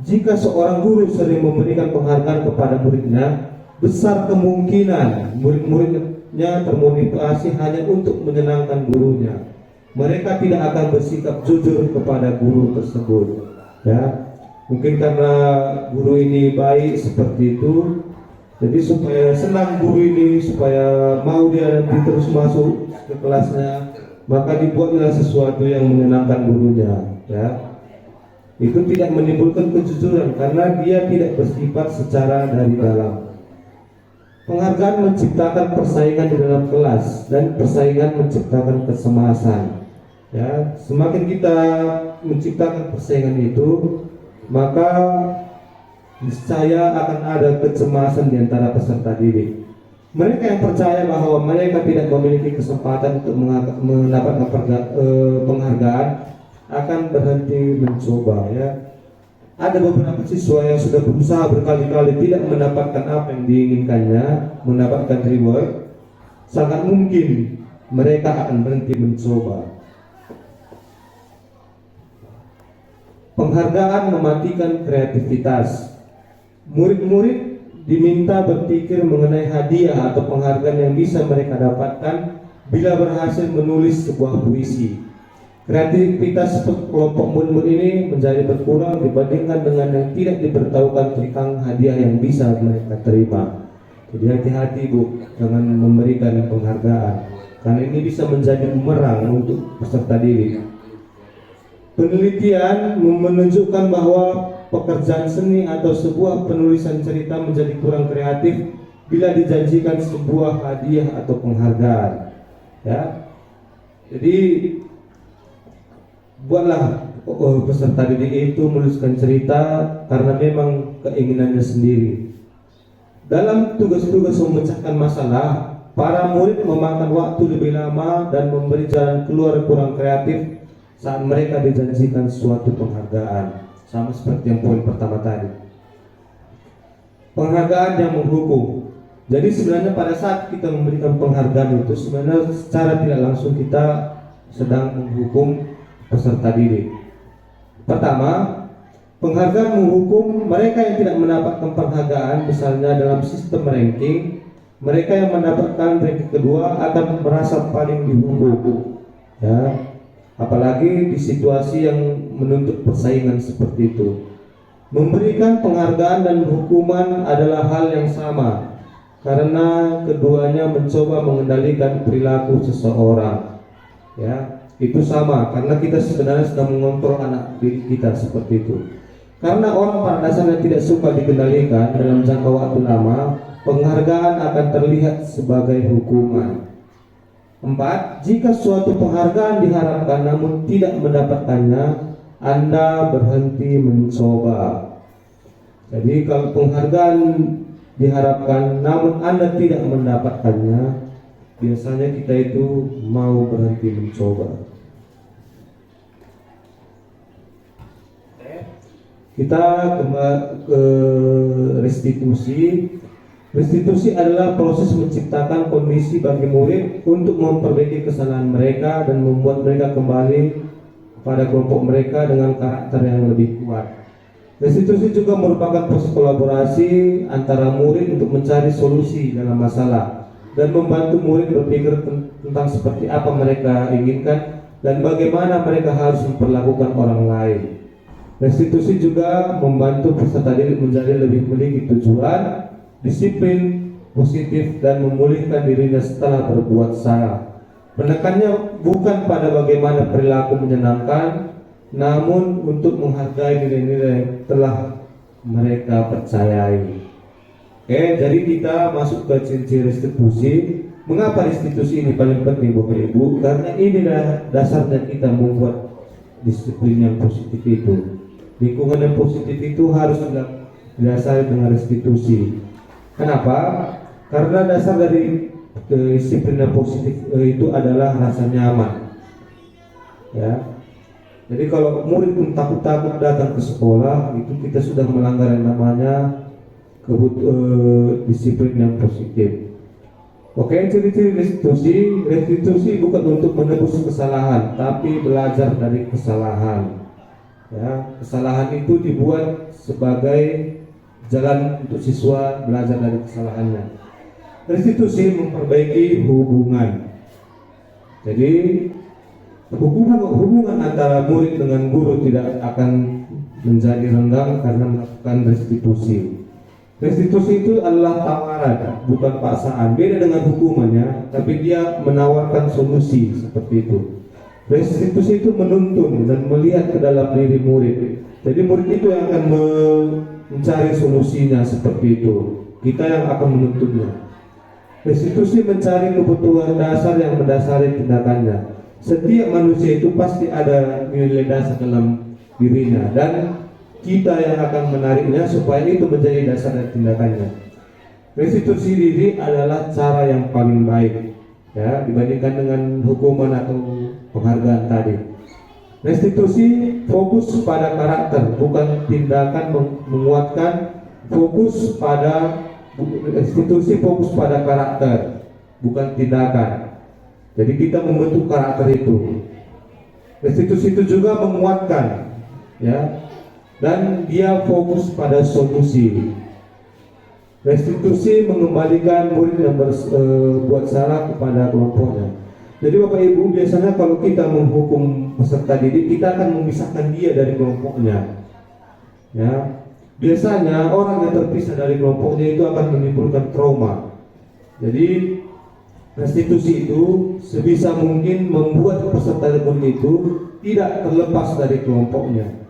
Speaker 1: jika seorang guru sering memberikan penghargaan kepada muridnya, besar kemungkinan murid-muridnya termotivasi hanya untuk menyenangkan gurunya. Mereka tidak akan bersikap jujur kepada guru tersebut. Ya, mungkin karena guru ini baik seperti itu, jadi supaya senang guru ini, supaya mau dia nanti terus masuk ke kelasnya, maka dibuatlah sesuatu yang menyenangkan gurunya. Ya, itu tidak menimbulkan kejujuran karena dia tidak bersifat secara dari dalam. Penghargaan menciptakan persaingan di dalam kelas, dan persaingan menciptakan kecemasan. Ya, semakin kita menciptakan persaingan itu, maka niscaya akan ada kecemasan di antara peserta didik. Mereka yang percaya bahwa mereka tidak memiliki kesempatan untuk mendapatkan penghargaan akan berhenti mencoba. Ya, ada beberapa siswa yang sudah berusaha berkali-kali tidak mendapatkan apa yang diinginkannya, mendapatkan reward, sangat mungkin mereka akan berhenti mencoba. Penghargaan mematikan kreativitas. Murid-murid diminta berpikir mengenai hadiah atau penghargaan yang bisa mereka dapatkan bila berhasil menulis sebuah puisi. Kreativitas kelompok murid-murid ini menjadi berkurang dibandingkan dengan yang tidak diberitahukan tentang hadiah yang bisa mereka terima. Jadi hati-hati Bu, jangan memberikan penghargaan, karena ini bisa menjadi bumerang untuk peserta didik. Penelitian menunjukkan bahwa pekerjaan seni atau sebuah penulisan cerita menjadi kurang kreatif bila dijanjikan sebuah hadiah atau penghargaan. Ya, jadi buatlah peserta didik itu menuliskan cerita karena memang keinginannya sendiri. Dalam tugas-tugas memecahkan masalah, para murid memakan waktu lebih lama dan memberi jalan keluar kurang kreatif saat mereka dijanjikan suatu penghargaan. Sama seperti yang poin pertama tadi. Penghargaan yang menghukum. Jadi sebenarnya pada saat kita memberikan penghargaan itu sebenarnya secara tidak langsung kita sedang menghukum peserta didik. Pertama, penghargaan menghukum mereka yang tidak mendapatkan penghargaan, misalnya dalam sistem ranking, mereka yang mendapatkan ranking kedua akan merasa paling dihukum. Ya, apalagi di situasi yang menuntut persaingan seperti itu. Memberikan penghargaan dan hukuman adalah hal yang sama, karena keduanya mencoba mengendalikan perilaku seseorang. Ya, itu sama, karena kita sebenarnya sedang mengontrol anak didik kita seperti itu. Karena orang pada dasarnya tidak suka dikendalikan dalam jangka waktu lama, penghargaan akan terlihat sebagai hukuman. 4. Jika suatu penghargaan diharapkan namun tidak mendapatkannya, Anda berhenti mencoba. Jadi kalau penghargaan diharapkan namun Anda tidak mendapatkannya, biasanya kita itu mau berhenti mencoba. Kita ke restitusi. Restitusi adalah proses menciptakan kondisi bagi murid untuk memperbaiki kesalahan mereka dan membuat mereka kembali pada kelompok mereka dengan karakter yang lebih kuat. Restitusi juga merupakan proses kolaborasi antara murid untuk mencari solusi dalam masalah dan membantu murid berpikir tentang seperti apa mereka inginkan dan bagaimana mereka harus memperlakukan orang lain. Restitusi juga membantu peserta didik menjadi lebih memiliki tujuan, disiplin, positif, dan memulihkan dirinya setelah berbuat salah. Penekannya bukan pada bagaimana perilaku menyenangkan, namun untuk menghargai nilai-nilai yang telah mereka percayai. Oke, jadi kita masuk ke ciri restitusi. Mengapa restitusi ini paling penting Bapak Ibu? Karena inilah dasarnya kita membuat disiplin yang positif itu. Lingkungan yang positif itu harus didasari dengan restitusi. Kenapa? Karena dasar dari disiplin yang positif itu adalah rasa nyaman. Ya. Jadi kalau murid pun takut-takut datang ke sekolah, itu kita sudah melanggar yang namanya disiplin yang positif. Oke, ciri-ciri restitusi. Restitusi bukan untuk menebus kesalahan, tapi belajar dari kesalahan. Ya, kesalahan itu dibuat sebagai jalan untuk siswa belajar dari kesalahannya. Restitusi memperbaiki hubungan. Jadi hubungan antara murid dengan guru tidak akan menjadi renggang karena melakukan restitusi. Restitusi itu adalah tawaran, bukan paksaan. Beda dengan hukumannya, tapi dia menawarkan solusi seperti itu. Restitusi itu menuntun dan melihat ke dalam diri murid. Jadi murid itu yang akan mencari solusinya seperti itu. Kita yang akan menuntunnya. Restitusi mencari kebutuhan dasar yang mendasari tindakannya. Setiap manusia itu pasti ada nilai dasar dalam dirinya dan kita yang akan menariknya supaya itu menjadi dasar dari tindakannya. Restitusi diri adalah cara yang paling baik, ya, dibandingkan dengan hukuman atau penghargaan tadi. Restitusi fokus pada karakter, bukan tindakan menguatkan. Restitusi fokus pada karakter, bukan tindakan. Jadi kita membentuk karakter itu. Restitusi itu juga menguatkan, ya, dan dia fokus pada solusi. Restitusi mengembalikan murid yang berbuat salah kepada kelompoknya. Jadi Bapak Ibu, biasanya kalau kita menghukum peserta didik, kita akan memisahkan dia dari kelompoknya. Ya, biasanya orang yang terpisah dari kelompoknya itu akan menimbulkan trauma. Jadi restitusi itu sebisa mungkin membuat peserta didik itu tidak terlepas dari kelompoknya.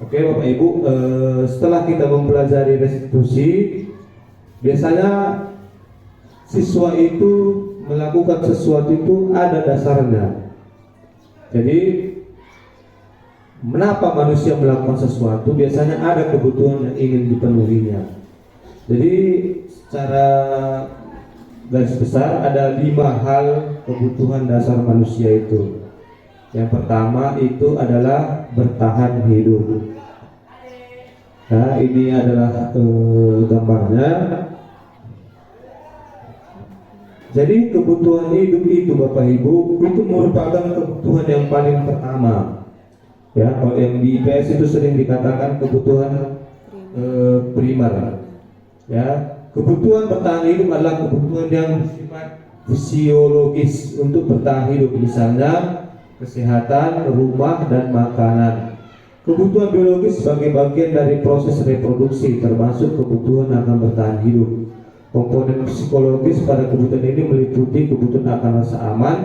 Speaker 1: Oke Bapak Ibu, setelah kita mempelajari restitusi, biasanya siswa itu melakukan sesuatu itu ada dasarnya. Jadi menapa manusia melakukan sesuatu? Biasanya ada kebutuhan yang ingin dipenuhinya. Jadi secara garis besar ada 5 hal kebutuhan dasar manusia itu. Yang pertama itu adalah bertahan hidup. Nah, ini adalah gambarnya. Jadi kebutuhan hidup itu Bapak Ibu itu merupakan kebutuhan yang paling pertama. Ya, kalau yang di IPS itu sering dikatakan kebutuhan primer. Ya, kebutuhan bertahan hidup adalah kebutuhan yang bersifat fisiologis untuk bertahan hidup, misalnya kesehatan, rumah, dan makanan. Kebutuhan biologis sebagai bagian dari proses reproduksi, termasuk kebutuhan akan bertahan hidup. Komponen psikologis pada kebutuhan ini meliputi kebutuhan akan rasa aman.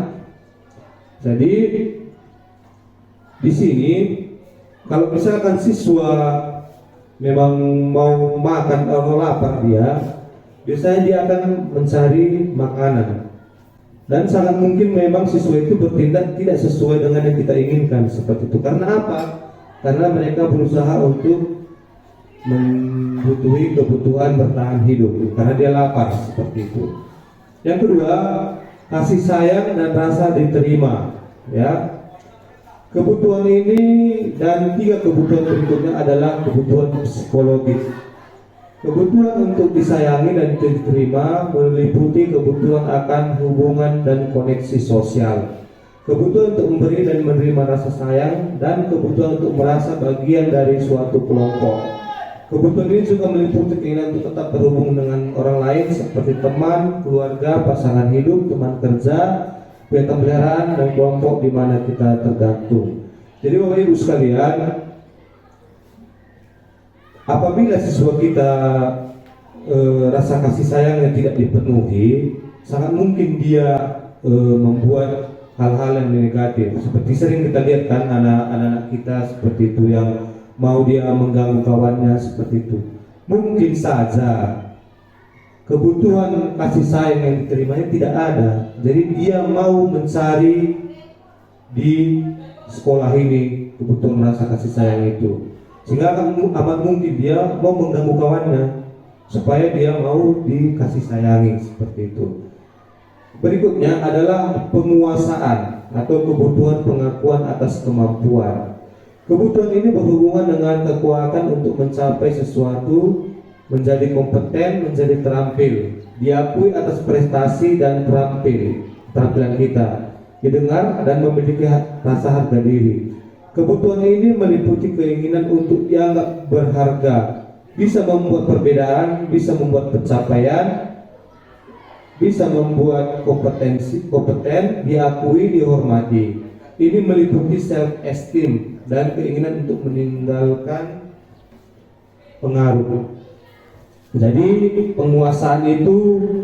Speaker 1: Jadi di sini kalau misalkan siswa memang mau makan atau lapar biasanya dia akan mencari makanan. Dan sangat mungkin memang siswa itu bertindak tidak sesuai dengan yang kita inginkan seperti itu. Karena apa? Karena mereka berusaha untuk membutuhi kebutuhan bertahan hidup karena dia lapar seperti itu. Yang kedua, kasih sayang dan rasa diterima. Ya, kebutuhan ini dan 3 kebutuhan berikutnya adalah kebutuhan psikologis. Kebutuhan untuk disayangi dan diterima meliputi kebutuhan akan hubungan dan koneksi sosial, kebutuhan untuk memberi dan menerima rasa sayang, dan kebutuhan untuk merasa bagian dari suatu kelompok. Kebutuhan ini juga meliputi keinginan untuk tetap berhubung dengan orang lain seperti teman, keluarga, pasangan hidup, teman kerja, pihak pemeliharaan, dan kelompok di mana kita tergantung. Jadi Bapak Ibu sekalian, apabila siswa kita rasa kasih sayangnya tidak dipenuhi, sangat mungkin dia membuat hal-hal yang negatif. Seperti sering kita lihat kan anak-anak kita seperti itu yang mau dia mengganggu kawannya seperti itu. Mungkin saja kebutuhan kasih sayang yang diterimanya tidak ada. Jadi dia mau mencari di sekolah ini kebutuhan rasa kasih sayang itu. Sehingga amat mungkin dia mau mengganggu kawannya supaya dia mau dikasih sayangi seperti itu. Berikutnya adalah penguasaan atau kebutuhan pengakuan atas kemampuan. Kebutuhan ini berhubungan dengan kekuatan untuk mencapai sesuatu, menjadi kompeten, menjadi terampil, diakui atas prestasi dan keterampilan kita, didengar dan memiliki rasa harga diri. Kebutuhan ini meliputi keinginan untuk dianggap berharga, bisa membuat perbedaan, bisa membuat pencapaian, bisa membuat kompeten, diakui, dihormati. Ini meliputi self-esteem dan keinginan untuk meninggalkan pengaruh. Jadi penguasaan itu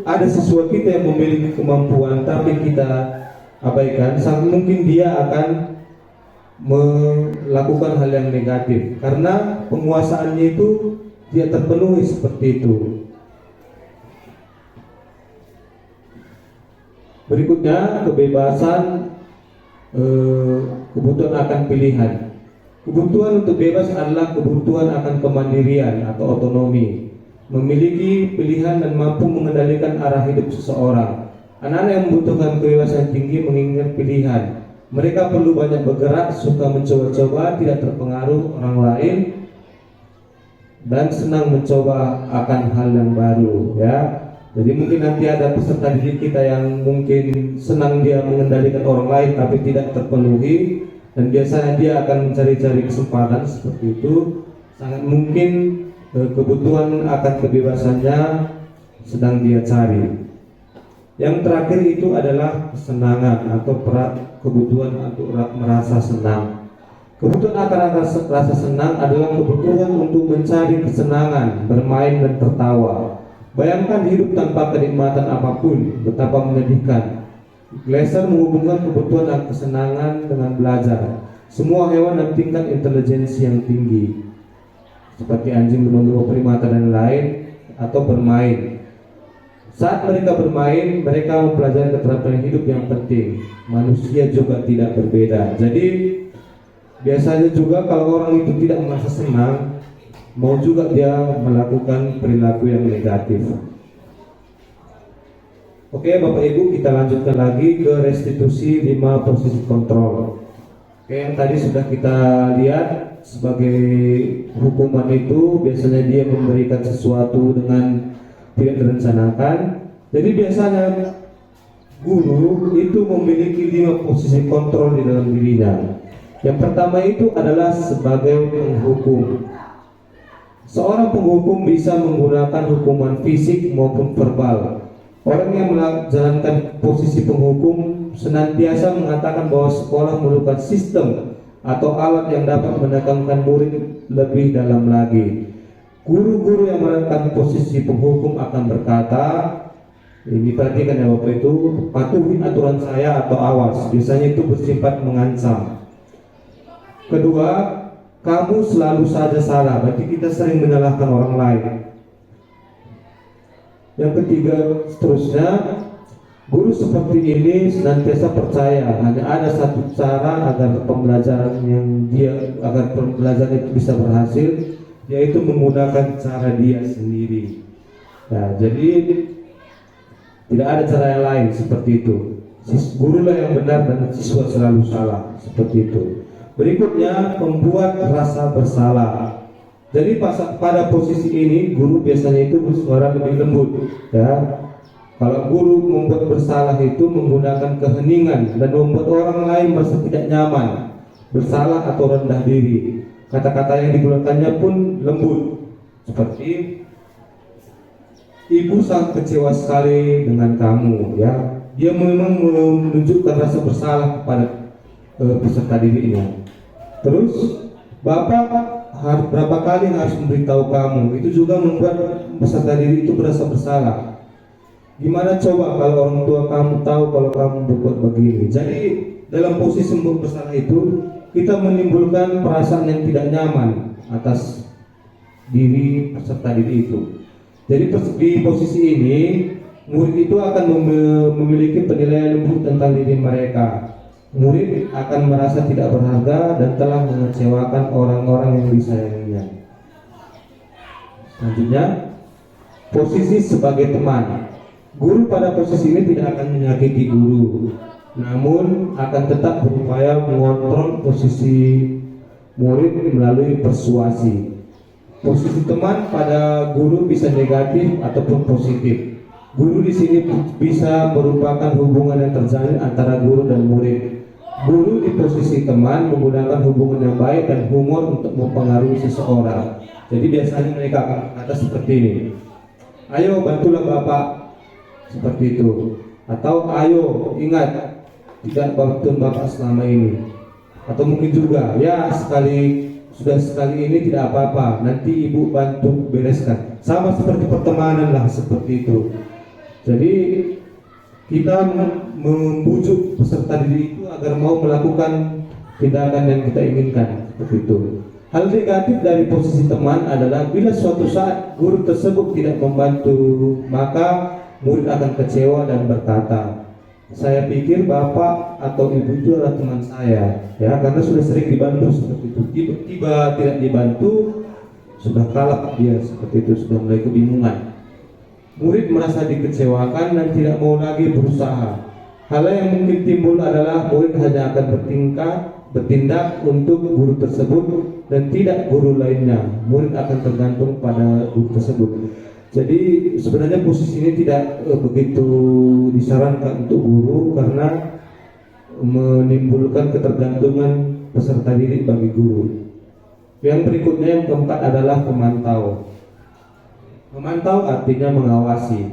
Speaker 1: ada siswa kita yang memiliki kemampuan tapi kita abaikan, sangat mungkin dia akan melakukan hal yang negatif karena penguasaannya itu tidak terpenuhi seperti itu. Berikutnya kebebasan, kebutuhan akan pilihan. Kebutuhan untuk bebas adalah kebutuhan akan kemandirian atau otonomi, memiliki pilihan dan mampu mengendalikan arah hidup seseorang. Anak-anak yang membutuhkan kebebasan tinggi menginginkan pilihan. Mereka perlu banyak bergerak, suka mencoba-coba, tidak terpengaruh orang lain, dan senang mencoba akan hal yang baru. Ya, jadi mungkin nanti ada peserta didik kita yang mungkin senang dia mengendalikan orang lain tapi tidak terpenuhi, dan biasanya dia akan mencari-cari kesempatan seperti itu. Sangat mungkin kebutuhan akan kebebasannya sedang dia cari. Yang terakhir itu adalah kesenangan atau kebutuhan untuk merasa senang. Kebutuhan akan rasa senang adalah kebutuhan untuk mencari kesenangan, bermain dan tertawa. Bayangkan hidup tanpa kenikmatan apapun, betapa menyedihkan. Gleiser menghubungkan kebutuhan dan kesenangan dengan belajar. Semua hewan dan tingkat intelijensi yang tinggi, seperti anjing, burung, primata dan lain, atau bermain. Saat mereka bermain, mereka mempelajari keterampilan hidup yang penting. Manusia juga tidak berbeda. Jadi biasanya juga kalau orang itu tidak merasa senang, mau juga dia melakukan perilaku yang negatif. Oke Bapak Ibu, kita lanjutkan lagi ke restitusi 5 posisi kontrol. Oke, yang tadi sudah kita lihat sebagai hukuman itu biasanya dia memberikan sesuatu dengan tidak direncanakan. Jadi biasanya guru itu memiliki 5 posisi kontrol di dalam dirinya. Yang pertama itu adalah sebagai penghukum. Seorang penghukum bisa menggunakan hukuman fisik maupun verbal. Orang yang menjalankan posisi penghukum senantiasa mengatakan bahwa sekolah memerlukan sistem atau alat yang dapat menekankan murid lebih dalam lagi. Guru-guru yang menempati posisi penghukum akan berkata, ini perhatikan ya Bapak, itu patuhi aturan saya atau awas. Biasanya itu bersifat mengancam. Kedua, kamu selalu saja salah. Berarti kita sering menyalahkan orang lain. Yang ketiga, seterusnya, guru seperti ini senantiasa percaya hanya ada satu cara agar pembelajaran itu bisa berhasil, yaitu menggunakan cara dia sendiri. Nah, jadi tidak ada cara yang lain seperti itu. Gurulah yang benar dan siswa selalu salah, seperti itu. Berikutnya, membuat rasa bersalah. Jadi pada posisi ini guru biasanya itu bersuara lebih lembut, ya. Kalau guru membuat bersalah itu menggunakan keheningan dan membuat orang lain merasa tidak nyaman, bersalah atau rendah diri. Kata-kata yang digunakannya pun lembut, seperti ibu sangat kecewa sekali dengan kamu, ya. Dia memang menunjukkan rasa bersalah kepada peserta didiknya. Terus Bapak berapa kali harus memberitahu kamu, itu juga membuat peserta didik itu merasa bersalah. Gimana coba kalau orang tua kamu tahu kalau kamu berbuat begini. Jadi dalam posisi bersalah itu kita menimbulkan perasaan yang tidak nyaman atas diri peserta didik itu. Jadi di posisi ini murid itu akan memiliki penilaian lembut tentang diri mereka. Murid akan merasa tidak berharga dan telah mengecewakan orang-orang yang disayanginya. Selanjutnya, posisi sebagai teman. Guru pada posisi ini tidak akan menyakiti guru, namun akan tetap berupaya mengontrol posisi murid melalui persuasi. Posisi teman pada guru bisa negatif ataupun positif. Guru di sini bisa merupakan hubungan yang terjalin antara guru dan murid. Guru di posisi teman menggunakan hubungan yang baik dan humor untuk mempengaruhi seseorang. Jadi biasanya mereka akan berkata seperti ini, ayo bantulah Bapak, seperti itu. Atau ayo ingat, tidak bantu Bapak selama ini. Atau mungkin juga, ya sudah sekali ini tidak apa-apa, nanti Ibu bantu bereskan. Sama seperti pertemanan lah, seperti itu. Jadi kita membujuk peserta didik itu agar mau melakukan tindakan yang kita inginkan, seperti itu. Hal negatif dari posisi teman adalah bila suatu saat guru tersebut tidak membantu, maka murid akan kecewa dan berkata, saya pikir Bapak atau Ibu itu adalah teman saya, ya, karena sudah sering dibantu seperti itu. Tiba-tiba tidak dibantu, sudah kalah dia, seperti itu, sudah mulai kebingungan. Murid merasa dikecewakan dan tidak mau lagi berusaha. Hal yang mungkin timbul adalah murid hanya akan bertindak untuk guru tersebut dan tidak guru lainnya. Murid akan tergantung pada guru tersebut. Jadi sebenarnya posisi ini tidak begitu disarankan untuk guru karena menimbulkan ketergantungan peserta didik bagi guru. Yang berikutnya, yang keempat adalah pemantau. Memantau artinya mengawasi.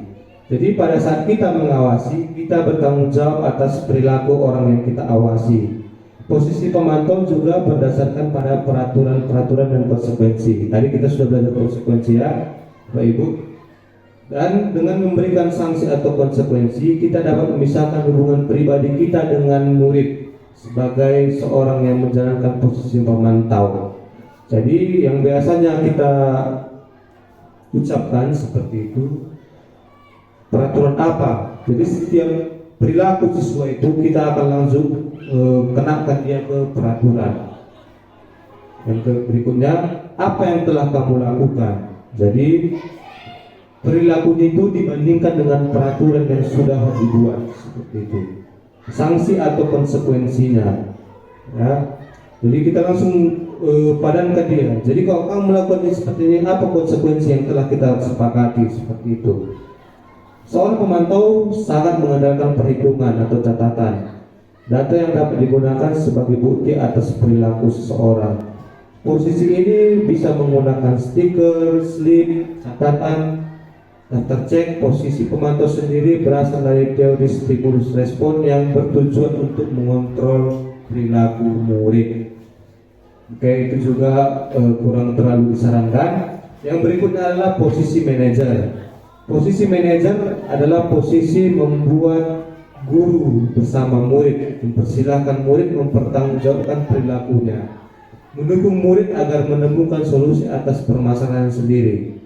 Speaker 1: Jadi pada saat kita mengawasi, kita bertanggung jawab atas perilaku orang yang kita awasi. Posisi pemantau juga berdasarkan pada peraturan-peraturan dan konsekuensi. Tadi kita sudah belajar konsekuensi ya, Bapak Ibu. Dan dengan memberikan sanksi atau konsekuensi, kita dapat memisahkan hubungan pribadi kita dengan murid sebagai seorang yang menjalankan posisi pemantau. Jadi yang biasanya kita ucapkan seperti itu, peraturan apa? Jadi setiap perilaku siswa itu kita akan langsung kenakan dia ke peraturan. Yang berikutnya, apa yang telah kamu lakukan? Jadi perilaku itu dibandingkan dengan peraturan yang sudah dibuat seperti itu. Sanksi atau konsekuensinya, ya. Jadi kita langsung padankan dia. Jadi kalau kamu melakukan seperti ini, apa konsekuensi yang telah kita sepakati seperti itu. Seorang pemantau sangat mengandalkan perhitungan atau catatan, data yang dapat digunakan sebagai bukti atas perilaku seseorang. Posisi ini bisa menggunakan stiker, slip, catatan, daftar cek. Posisi pemantau sendiri berasal dari teori stimulus respon yang bertujuan untuk mengontrol perilaku murid. Oke, itu juga kurang terlalu disarankan. Yang berikutnya adalah posisi manajer. Posisi manajer adalah posisi membuat guru bersama murid, mempersilahkan murid mempertanggungjawabkan perilakunya, mendukung murid agar menemukan solusi atas permasalahan sendiri.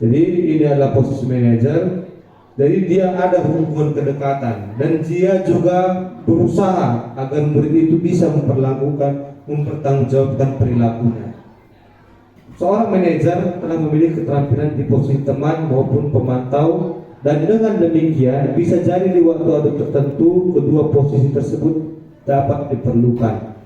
Speaker 1: Jadi ini adalah posisi manajer. Jadi dia ada hubungan kedekatan dan dia juga berusaha agar murid itu bisa mempertanggungjawabkan perilakunya. Seorang manajer telah memiliki keterampilan di posisi teman maupun pemantau, dan dengan demikian bisa jadi di waktu tertentu kedua posisi tersebut dapat diperlukan.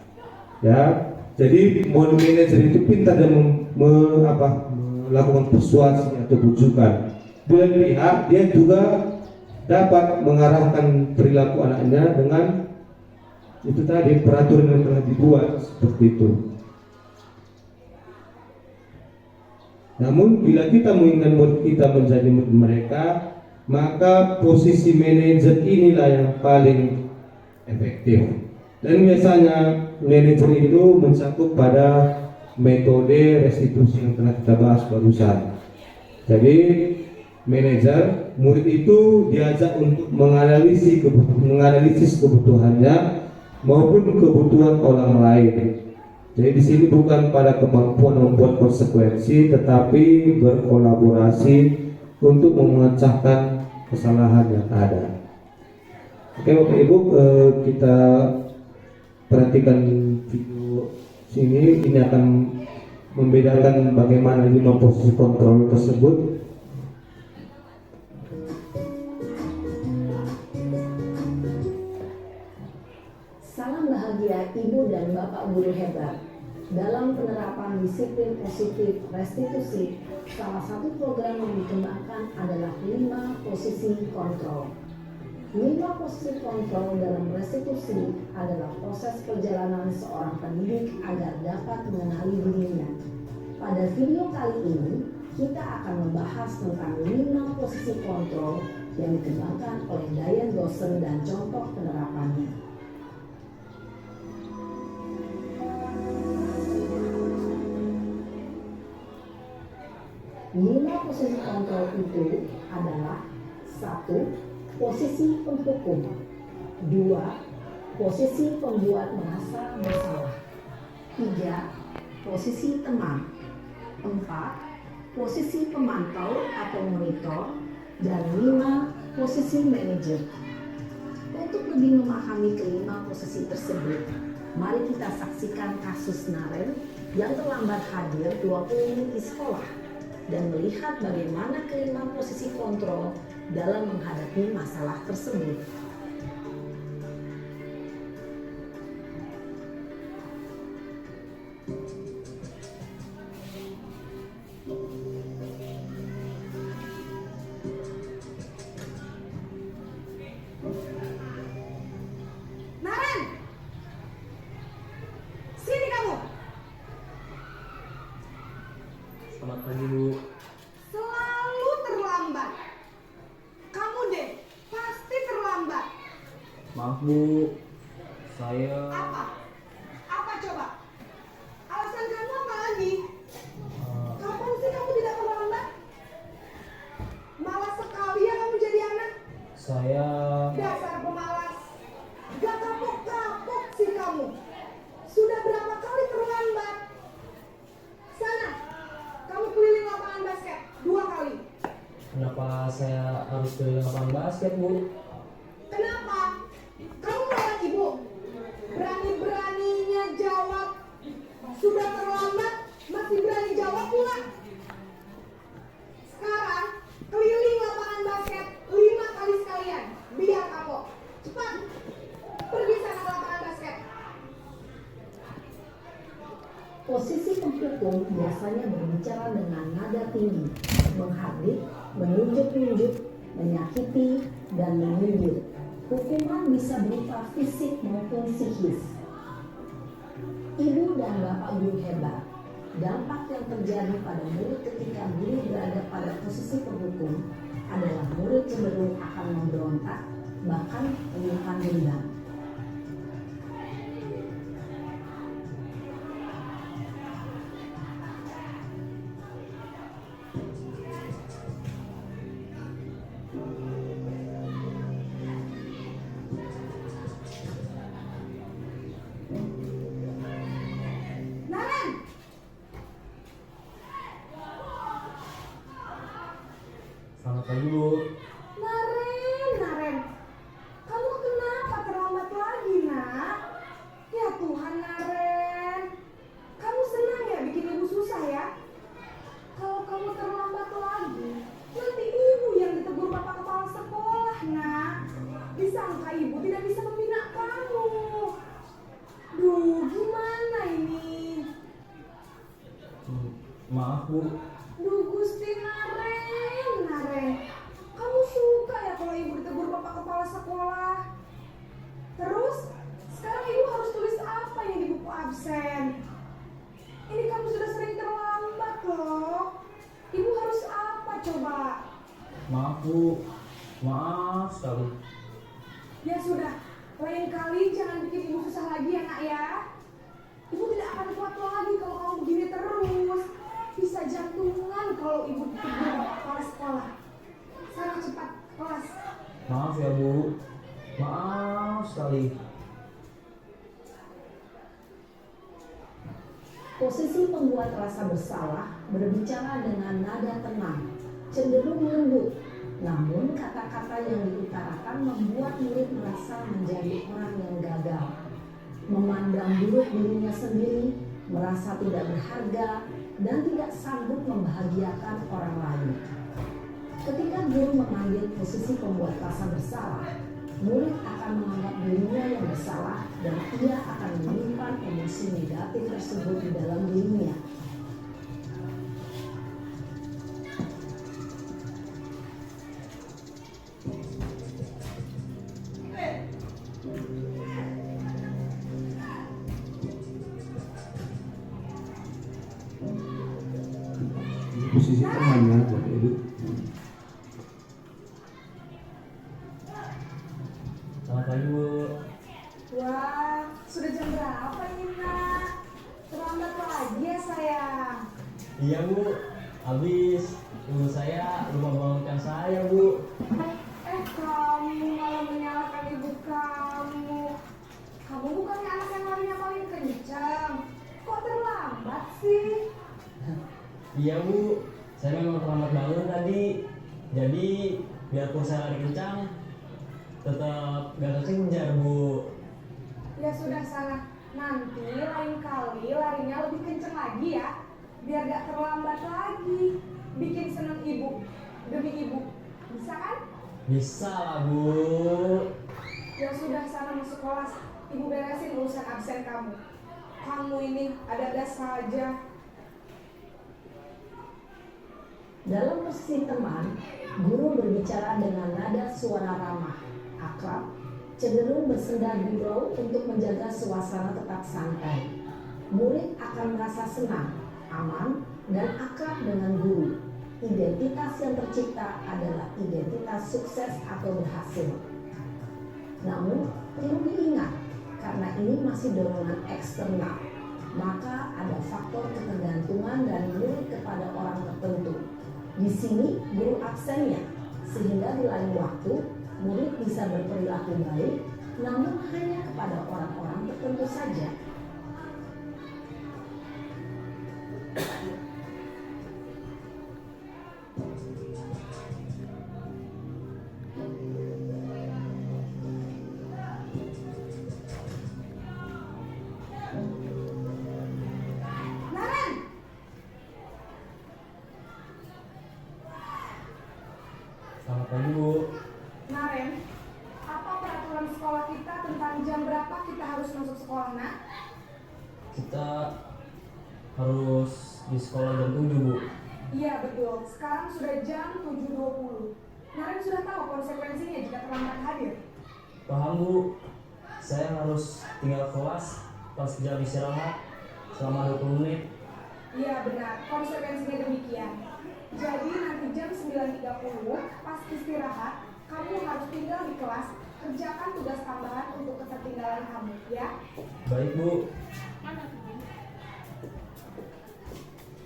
Speaker 1: Ya, jadi manajer itu pintar dan melakukan persuasi atau bujukan. Bila dilihat, dia juga dapat mengarahkan perilaku anaknya dengan itu tadi peraturan yang telah dibuat seperti itu. Namun bila kita menginginkan murid kita menjadi murid mereka, maka posisi manajer inilah yang paling efektif. Dan biasanya manajer itu mencakup pada metode restitusi yang telah kita bahas barusan. Jadi manajer, murid itu diajak untuk menganalisis kebutuhannya maupun kebutuhan orang lain. Jadi di sini bukan pada kemampuan membuat konsekuensi, tetapi berkolaborasi untuk memecahkan kesalahan yang ada. Oke Bapak Ibu, kita perhatikan video sini. Ini akan membedakan bagaimana 5 posisi kontrol tersebut.
Speaker 3: Salam bahagia Ibu dan Bapak Guru hebat. Dalam penerapan disiplin positif restitusi, salah satu program yang dikembangkan adalah 5 posisi kontrol. 5 posisi kontrol dalam restitusi adalah proses perjalanan seorang pendidik agar dapat mengenali dirinya. Pada video kali ini, kita akan membahas tentang 5 posisi kontrol yang dikembangkan oleh Diane Dawson dan contoh penerapannya. 5 posisi kontrol itu adalah 1. Posisi penghukum, 2. Posisi pembuat merasa bersalah, 3. Posisi teman, 4. Posisi pemantau atau monitor, dan 5. Posisi manajer. Untuk lebih memahami kelima posisi tersebut, mari kita saksikan kasus Naren yang terlambat hadir 20 menit di sekolah dan melihat bagaimana kelima posisi kontrol dalam menghadapi masalah tersebut.
Speaker 4: Naren, sini kamu.
Speaker 1: Selamat pagi Bu.
Speaker 4: Selalu terlambat. Kamu
Speaker 5: Maaf Bu, saya
Speaker 4: Apa? Apa coba? Alasan kamu apa lagi? Kapan sih kamu tidak terlambat? Malas sekali ya kamu jadi anak.
Speaker 5: saya
Speaker 4: Dasar pemalas. Gak kapok-kapok sih kamu. Sudah berapa kali terlambat? Sana, kamu keliling lapangan basket 2 kali.
Speaker 5: kenapa saya harus keliling lapangan basket Bu?
Speaker 4: Kenapa? Kamu melawan ibu. Berani-beraninya jawab. Sudah terlambat, masih berani jawab pula. Sekarang, keliling lapangan basket 5 kali sekalian. Biar kapok. Cepat. Pergi sana ke lapangan basket.
Speaker 3: Posisi penghukum biasanya berbicara dengan nada tinggi, menghardik, menunjuk-nunjuk, menyakiti, dan menyindir. Hukuman bisa berupa fisik maupun psikis. Ibu dan bapak guru hebat. Dampak yang terjadi pada murid ketika guru berada pada posisi penghukum adalah murid cenderung akan memberontak, bahkan menyimpan dendam.
Speaker 4: Naren!
Speaker 5: Selamat pagi Bu.
Speaker 4: Naren. Kamu kenapa terlambat lagi, nak? Ya Tuhan, Naren. Kamu senang ya bikin ibu susah ya? Kalau kamu terlambat lagi, nanti ibu yang ditegur bapak kepala sekolah, nak. Disangka ibu tidak bisa membina kamu. Duh, gimana ini?
Speaker 5: Maaf Bu,
Speaker 4: Duh, Gusti Naren. Kamu suka ya kalau ibu ditegur bapak kepala sekolah? Terus, sekarang ibu harus tulis apa yang di buku absen? Ini kamu sudah sering terlambat loh. Ibu harus apa coba?
Speaker 5: maaf Bu, maaf sekali.
Speaker 4: Ya sudah, lain kali jangan bikin ibu susah lagi ya nak ya. Ibu tidak akan kuat lagi kalau kamu begini terus. Bisa jantungan kalau ibu ditegur bapak kepala sekolah. Sana cepat kelas.
Speaker 5: Maaf ya Bu, maaf sekali.
Speaker 3: Posisi pembuat rasa bersalah berbicara dengan nada tenang, cenderung lembut. Namun kata-kata yang diutarakan membuat murid merasa menjadi orang yang gagal, memandang buruk dirinya sendiri, merasa tidak berharga, dan tidak sanggup membahagiakan orang lain. Ketika guru memanggil posisi pembuat rasa bersalah, murid akan menganggap dirinya yang bersalah dan ia akan menyimpan emosi negatif tersebut di dalam dirinya.
Speaker 1: Posisi temannya Bapak Ibu.
Speaker 5: Selamat pagi Bu.
Speaker 4: Wah, sudah jam berapa ini nak? Terlambat lagi ya sayang.
Speaker 5: Iya Bu, habis ibu saya lupa bangunkan saya Bu.
Speaker 4: Kamu malah menyalahkan ibu kamu. Kamu bukannya anak yang larinya paling kencang. Kok terlambat sih?
Speaker 5: Iya Bu, saya memang terlambat bangun tadi. Jadi biarpun saya lari kencang, tetap gak kekejar Bu.
Speaker 4: Ya sudah sana. Nanti lain kali larinya lebih kencang lagi ya. Biar gak terlambat lagi. Bikin seneng ibu. Demi ibu. Bisa kan?
Speaker 5: Bisa lah Bu.
Speaker 4: Ya sudah sana masuk kelas. Ibu beresin urusan absen kamu. Kamu ini ada-ada saja.
Speaker 3: Dalam posisi teman, guru berbicara dengan nada suara ramah, akrab, cenderung bersenda gurau untuk menjaga suasana tetap santai. Murid akan merasa senang, aman, dan akrab dengan guru. Identitas yang tercipta adalah identitas sukses atau berhasil. Namun, Perlu diingat, karena ini masih dorongan eksternal, maka ada faktor ketergantungan dari murid kepada orang tertentu. Di sini guru absennya, sehingga di lain waktu murid bisa berperilaku baik, namun hanya kepada orang-orang tertentu saja.
Speaker 4: Naren,
Speaker 5: Selamat pagi Bu.
Speaker 4: Naren, apa peraturan sekolah kita tentang jam berapa kita harus masuk sekolah, nak?
Speaker 5: Kita harus di sekolah jam 7 Bu.
Speaker 4: Iya betul, sekarang sudah jam 7.20. Naren sudah tahu konsekuensinya jika terlambat hadir.
Speaker 5: Paham Bu, saya harus tinggal kelas pas jam istirahat selama 20 menit.
Speaker 4: Iya benar, konsekuensinya demikian. Jadi nanti jam 9.30 pas istirahat, kamu harus tinggal di kelas, kerjakan tugas tambahan untuk ketertinggalan kamu, ya.
Speaker 5: Baik Bu.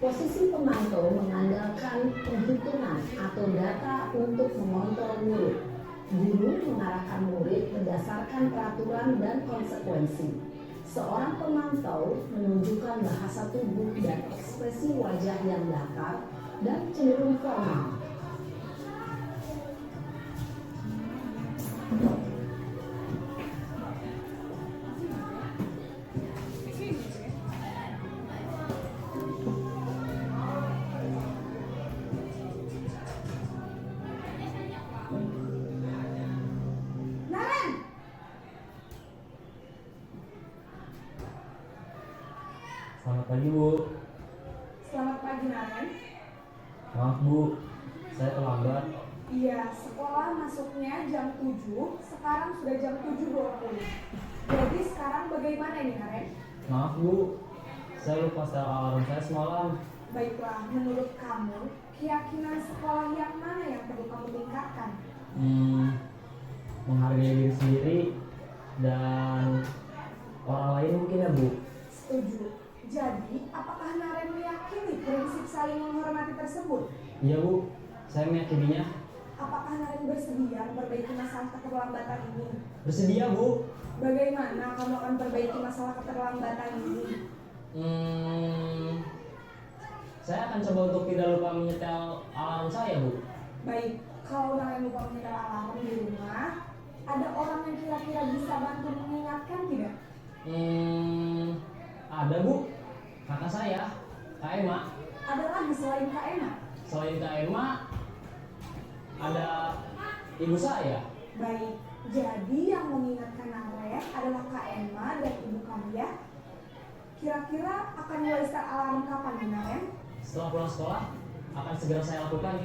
Speaker 3: Posisi pemantau mengandalkan penghitungan atau data untuk mengontrol murid. Guru mengarahkan murid berdasarkan peraturan dan konsekuensi. Seorang pemantau menunjukkan bahasa tubuh dan ekspresi wajah yang datar dan cenderung formal.
Speaker 4: Naren,
Speaker 5: Selamat pagi Bu.
Speaker 4: selamat pagi Naren.
Speaker 5: Maaf Bu, saya terlambat.
Speaker 4: Iya, sekolah masuknya jam 7, sekarang sudah jam 7.20. Jadi sekarang bagaimana ini Naren?
Speaker 5: Maaf Bu, saya lupa setel alarm saya semalam.
Speaker 4: Baiklah, menurut kamu, keyakinan sekolah yang mana yang perlu kamu tingkatkan?
Speaker 5: Menghargai diri sendiri dan orang lain mungkin ya Bu.
Speaker 4: Setuju. Jadi, apakah Naren meyakini prinsip saling menghormati tersebut?
Speaker 5: Iya Bu, saya meyakininya.
Speaker 4: Apakah Naren bersedia memperbaiki masalah keterlambatan ini?
Speaker 5: Bersedia Bu.
Speaker 4: Bagaimana kamu akan perbaiki masalah keterlambatan ini?
Speaker 5: Saya akan coba untuk tidak lupa menyetel alarm saya Bu.
Speaker 4: Baik, kalau Naren lupa menyetel alarm di rumah, ada orang yang kira-kira bisa bantu mengingatkan tidak?
Speaker 5: Ada Bu, kakak saya, Kak Emma.
Speaker 4: Ada lagi selain Kak Emma?
Speaker 5: Selain Kak Emma, ada ibu saya.
Speaker 4: Baik, jadi yang mengingatkan Naren adalah Kak Emma dan ibu kamu ya? Kira-kira akan mulai start alarm kapan nih Naren?
Speaker 5: Setelah pulang sekolah, akan segera saya lakukan.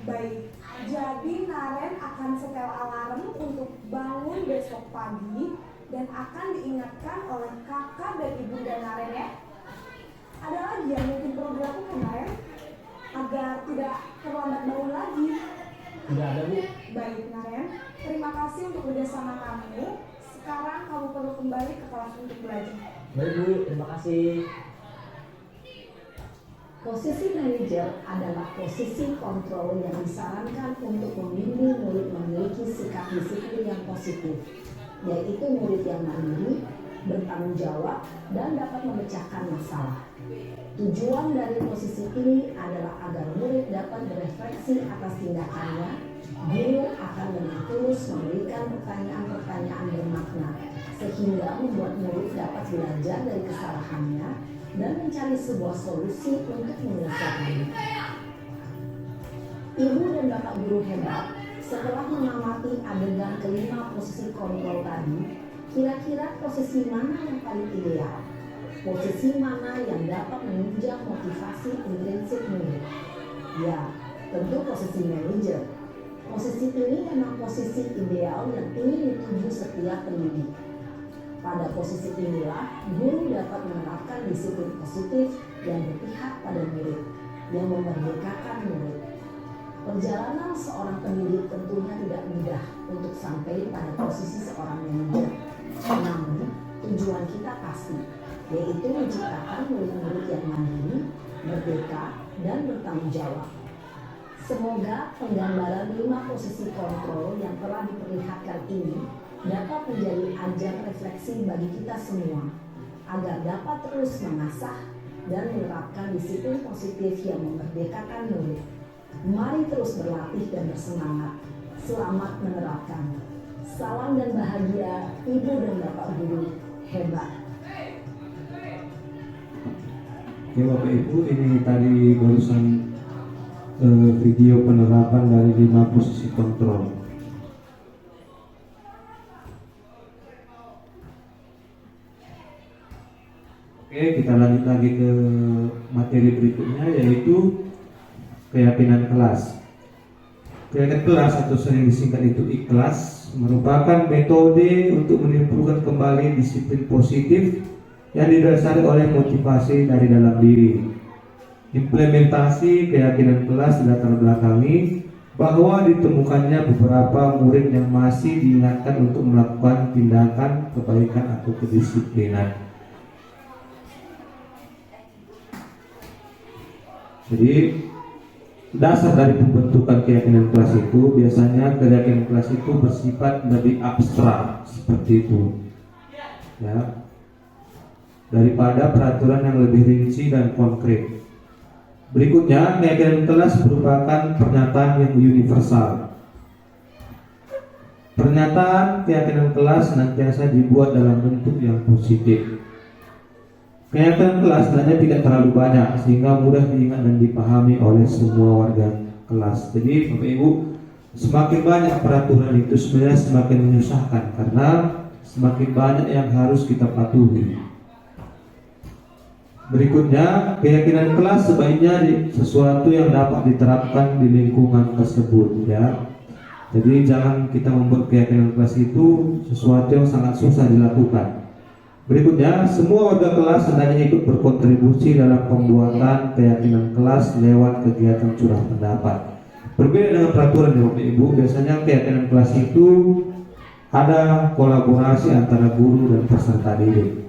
Speaker 4: Baik, jadi Naren akan setel alarm untuk bangun besok pagi dan akan diingatkan oleh kakak dan ibunda Naren ya. Ada lagi yang mungkin perlu dilakukan Naren agar tidak terlambat bangun lagi.
Speaker 5: Tidak ada Bu.
Speaker 4: Baik Naren, terima kasih untuk kerjasama kamu. Sekarang kamu perlu kembali ke kelas untuk belajar.
Speaker 5: Baik Bu, terima kasih.
Speaker 3: Posisi manajer adalah posisi kontrol yang disarankan untuk membimbing murid memiliki sikap disiplin yang positif, yaitu murid yang mandiri, bertanggung jawab, dan dapat memecahkan masalah. Tujuan dari posisi ini adalah agar murid dapat berefleksi atas tindakannya. Guru akan dengan tulus memberikan pertanyaan-pertanyaan bermakna, sehingga membuat murid dapat belajar dari kesalahannya dan mencari sebuah solusi untuk menyelesaikannya. Ibu dan bapak guru hebat, setelah mengamati adegan kelima posisi kontrol tadi, kira-kira posisi mana yang paling ideal? Posisi mana yang dapat menunjang motivasi intrinsik murid? Ya, tentu posisi manajer. Posisi ini memang posisi ideal yang ingin dituju setiap pendidik. Pada posisi inilah, guru dapat menerapkan disiplin positif yang berpihak pada murid, yang memerdekakan murid. Perjalanan seorang pendidik tentunya tidak mudah untuk sampai pada posisi seorang manajer. Namun, tujuan kita pasti, yaitu menciptakan murid-murid yang mandiri, merdeka, dan bertanggung jawab. Semoga penggambaran 5 posisi kontrol yang telah diperlihatkan ini dapat menjadi ajang refleksi bagi kita semua, agar dapat terus mengasah dan menerapkan disiplin positif yang memerdekakan murid. Mari terus berlatih dan bersemangat. Selamat menerapkan. Salam dan bahagia Ibu dan Bapak Guru hebat.
Speaker 1: Oke Bapak Ibu, ini tadi barusan video penerapan dari 5 posisi kontrol. Oke, kita lanjut lagi ke materi berikutnya, yaitu keyakinan kelas. Keyakinan kelas atau sering disingkat itu ikhlas merupakan metode untuk menimbulkan kembali disiplin positif yang didasari oleh motivasi dari dalam diri. Implementasi keyakinan kelas dilatar belakangi bahwa ditemukannya beberapa murid yang masih diingatkan untuk melakukan tindakan kebaikan atau kedisiplinan. Jadi dasar dari pembentukan keyakinan kelas itu biasanya keyakinan kelas itu bersifat lebih abstrak seperti itu, ya, daripada peraturan yang lebih rinci dan konkret. Berikutnya, keyakinan kelas merupakan pernyataan yang universal. Pernyataan keyakinan kelas senantiasa dibuat dalam bentuk yang positif. Keyakinan kelas sebenarnya tidak terlalu banyak sehingga mudah diingat dan dipahami oleh semua warga kelas. Jadi Bapak Ibu, semakin banyak peraturan itu sebenarnya semakin menyusahkan karena semakin banyak yang harus kita patuhi. Berikutnya, keyakinan kelas sebaiknya sesuatu yang dapat diterapkan di lingkungan tersebut, ya. Jadi jangan kita membuat keyakinan kelas itu sesuatu yang sangat susah dilakukan. Berikutnya, semua warga kelas hendaknya ikut berkontribusi dalam pembuatan keyakinan kelas lewat kegiatan curah pendapat. Berbeda dengan peraturan ya Bapak Ibu, biasanya keyakinan kelas itu ada kolaborasi antara guru dan peserta didik.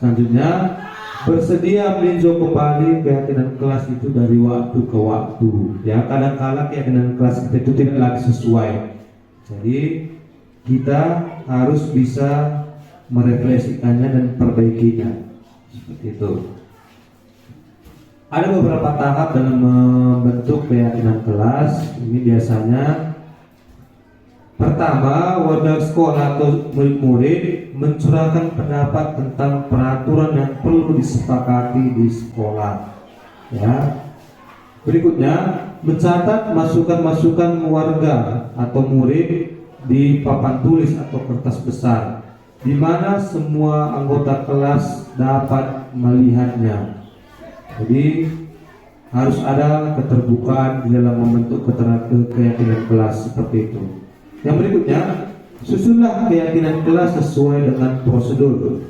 Speaker 1: Selanjutnya, bersedia meninjau kembali keyakinan kelas itu dari waktu ke waktu. Ya, kadang-kala keyakinan kelas kita itu tidak lagi sesuai. Jadi kita harus bisa merefleksikannya dan perbaikinya, seperti itu. Ada beberapa tahap dalam membentuk keyakinan kelas. Ini biasanya pertama, warga sekolah atau murid-murid mencurahkan pendapat tentang peraturan yang perlu disepakati di sekolah. Ya. Berikutnya, mencatat masukan-masukan warga atau murid di papan tulis atau kertas besar, di mana semua anggota kelas dapat melihatnya. Jadi harus ada keterbukaan di dalam membentuk keyakinan kelas seperti itu. Yang berikutnya, susunlah keyakinan kelas sesuai dengan prosedur.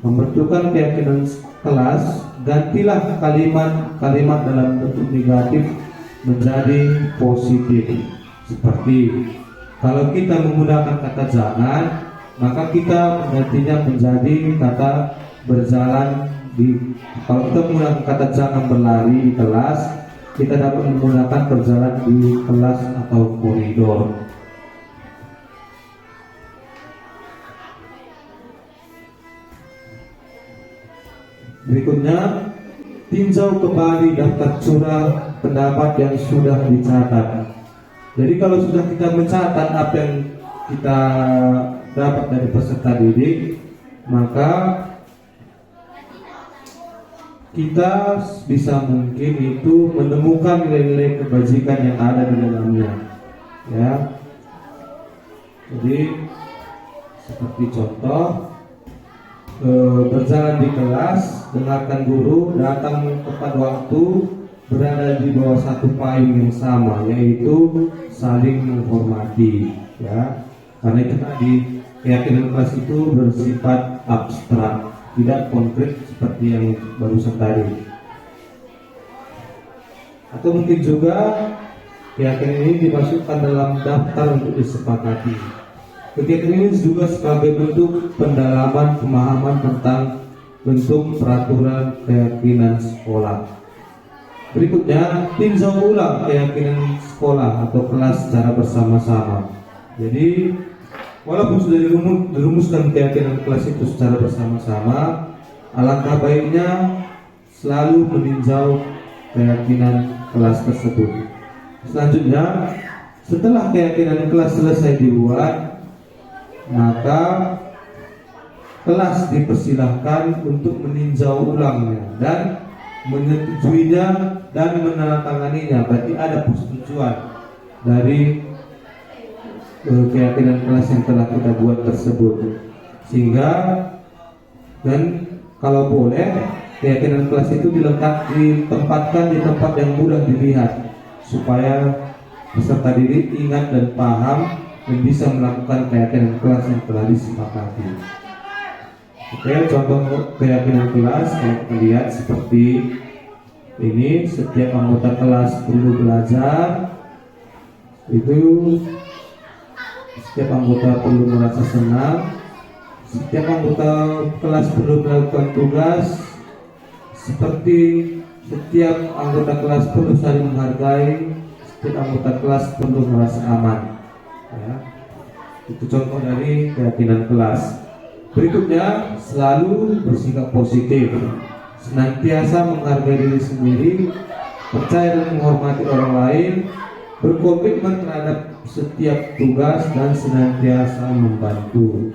Speaker 1: Pembentukan keyakinan kelas, gantilah kalimat-kalimat dalam bentuk negatif menjadi positif. Seperti kalau kita menggunakan kata jangan, maka kita nantinya menjadi kata berjalan kalau kita menggunakan kata jangan berlari di kelas, kita dapat menggunakan berjalan di kelas atau koridor. Berikutnya, tinjau kembali daftar curah pendapat yang sudah dicatat. Jadi kalau sudah kita mencatat apa yang kita dapat dari peserta didik, maka kita bisa mungkin itu menemukan nilai-nilai kebajikan yang ada di dalamnya, ya. Jadi seperti contoh, berjalan di kelas, dengarkan guru, datang tepat waktu, berada di bawah satu payung yang sama, yaitu saling menghormati, ya. Karena itu tadi keyakinan kelas itu bersifat abstrak, tidak konkret seperti yang barusan tadi. Atau mungkin juga Keyakinan ini dimasukkan dalam daftar untuk disepakati. Kegiatan ini juga sebagai bentuk pendalaman pemahaman tentang bentuk peraturan keyakinan sekolah. Berikutnya, tinjau ulang keyakinan sekolah atau kelas secara bersama-sama. Jadi, walaupun sudah dirumuskan keyakinan kelas itu secara bersama-sama, alangkah baiknya selalu meninjau keyakinan kelas tersebut. Selanjutnya, setelah keyakinan kelas selesai dibuat, maka kelas dipersilahkan untuk meninjau ulangnya dan menyetujuinya dan menandatanganinya. Berarti ada persetujuan dari keyakinan kelas yang telah kita buat tersebut. Sehingga dan kalau boleh keyakinan kelas itu ditempatkan di tempat yang mudah dilihat supaya peserta didik ingat dan paham dan bisa melakukan keyakinan kelas yang telah disepakati. Oke, contoh keyakinan kelas kalau kita lihat seperti ini. Setiap anggota kelas perlu belajar. Itu setiap anggota perlu merasa senang. Setiap anggota kelas perlu melakukan tugas. Seperti setiap anggota kelas perlu saling menghargai. Setiap anggota kelas perlu merasa aman. Ya, itu contoh dari keyakinan kelas. Berikutnya, selalu bersikap positif, senantiasa menghargai diri sendiri, percaya dan menghormati orang lain, berkomitmen terhadap setiap tugas dan senantiasa membantu.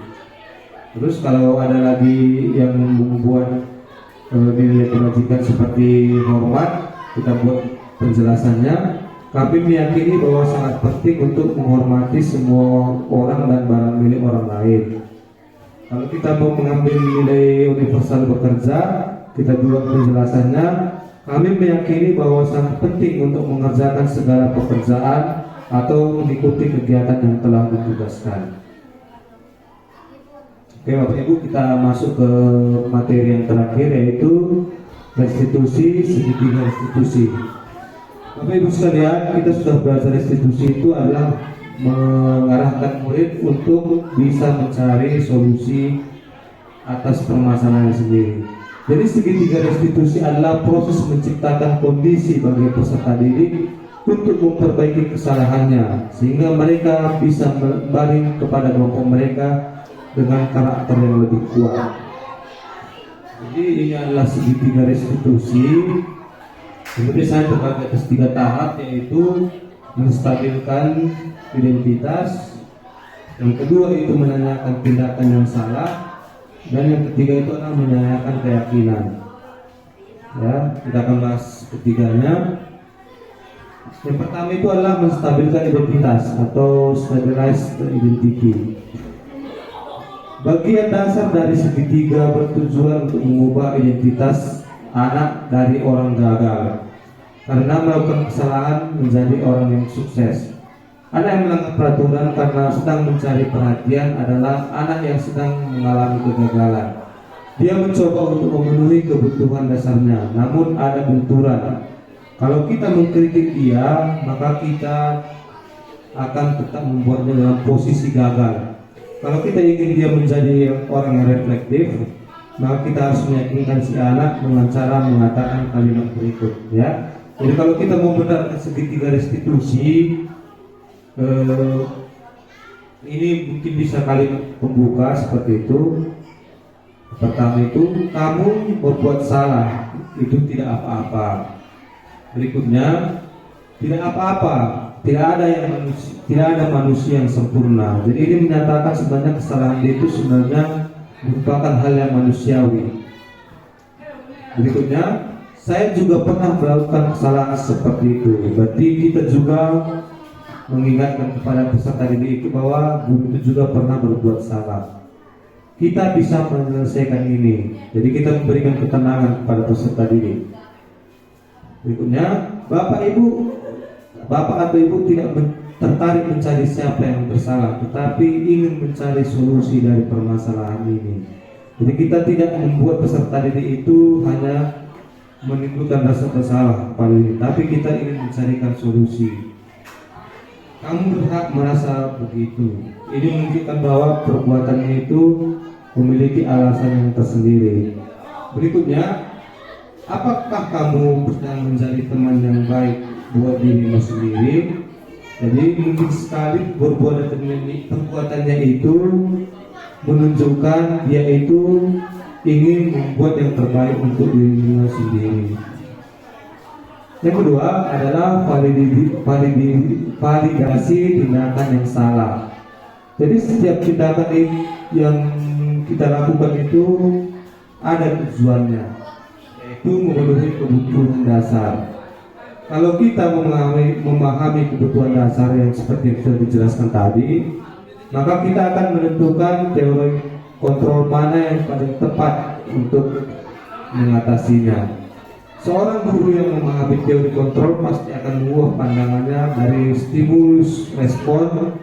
Speaker 1: Terus kalau ada lagi yang membuat nilai kebajikan seperti hormat, kita buat penjelasannya. Kami meyakini bahwa sangat penting untuk menghormati semua orang dan barang milik orang lain. Kalau kita mau mengambil nilai universal bekerja, kita buat penjelasannya. Kami meyakini bahwa sangat penting untuk mengerjakan segala pekerjaan atau mengikuti kegiatan yang telah ditugaskan. Oke Bapak Ibu, kita masuk ke materi yang terakhir, yaitu restitusi, segitiga restitusi. Bapak Ibu sekalian, kita sudah belajar restitusi itu adalah mengarahkan murid untuk bisa mencari solusi atas permasalahan sendiri. Jadi segitiga restitusi adalah proses menciptakan kondisi bagi peserta didik untuk memperbaiki kesalahannya sehingga mereka bisa kembali kepada kelompok mereka dengan karakter yang lebih kuat. Jadi ini adalah segitiga restitusi. Seperti saya terbagi atas 3 tahap, yaitu menstabilkan identitas, yang kedua itu menanyakan tindakan yang salah, dan yang ketiga itu adalah menanyakan keyakinan. Ya, kita akan bahas ketiganya. Yang pertama itu adalah menstabilkan identitas atau stabilize identity. Bagian dasar dari segitiga bertujuan untuk mengubah identitas anak dari orang gagal karena melakukan kesalahan menjadi orang yang sukses. Anak yang melanggar peraturan karena sedang mencari perhatian adalah anak yang sedang mengalami kegagalan. Dia mencoba untuk memenuhi kebutuhan dasarnya, namun ada benturan. Kalau kita mengkritik dia, maka kita akan tetap membuatnya dalam posisi gagal. Kalau kita ingin dia menjadi orang yang reflektif, maka kita harus meyakinkan si anak dengan cara mengatakan kalimat berikut, ya. Jadi kalau kita mau benar segitiga restitusi, ini mungkin bisa kalimat pembuka seperti itu. Pertama itu, kamu berbuat salah, itu tidak apa-apa. Berikutnya, tidak apa-apa, tidak ada manusia yang sempurna. Jadi ini menyatakan sebenarnya kesalahan itu sebenarnya merupakan hal yang manusiawi. Berikutnya, saya juga pernah melakukan kesalahan seperti itu. Berarti kita juga mengingatkan kepada peserta didik itu bahwa guru itu juga pernah berbuat salah. Kita bisa menyelesaikan ini. Jadi kita memberikan ketenangan kepada peserta didik. Berikutnya, Bapak atau Ibu tidak tertarik mencari siapa yang bersalah, tetapi ingin mencari solusi dari permasalahan ini. Jadi kita tidak membuat peserta didik itu hanya menimbulkan rasa bersalah kepada ini, tapi kita ingin mencarikan solusi. kamu berhak merasa begitu. Ini menunjukkan bahwa perbuatannya itu memiliki alasan yang tersendiri. Berikutnya, apakah kamu sedang menjadi teman yang baik buat dirimu sendiri? Jadi mungkin sekali perbuatannya itu menunjukkan dia itu ingin membuat yang terbaik untuk dirinya sendiri. Yang kedua adalah validasi tindakan yang salah. Jadi setiap tindakan yang kita lakukan itu ada tujuannya, yaitu memenuhi kebutuhan dasar. Kalau kita memahami kebutuhan dasar yang seperti yang sudah dijelaskan tadi, maka kita akan menentukan teori kontrol mana yang paling tepat untuk mengatasinya. Seorang guru yang memahami teori kontrol pasti akan mengubah pandangannya dari stimulus respon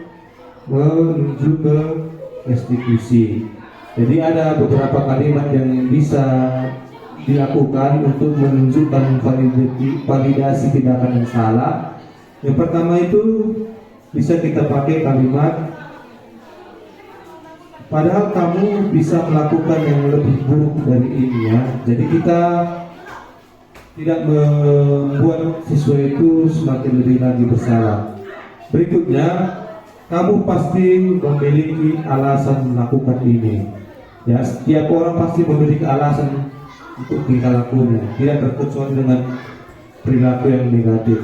Speaker 1: menuju ke restitusi. Jadi ada beberapa kalimat yang bisa dilakukan untuk menunjukkan validasi tindakan yang salah. Yang pertama itu bisa kita pakai kalimat, padahal kamu bisa melakukan yang lebih buruk dari ini ya. Jadi kita tidak membuat siswa itu semakin lebih lagi bersalah. Berikutnya, kamu pasti memiliki alasan melakukan ini. Ya, setiap orang pasti memiliki alasan untuk tingkah lakunya, tidak terkecuali dengan perilaku yang negatif.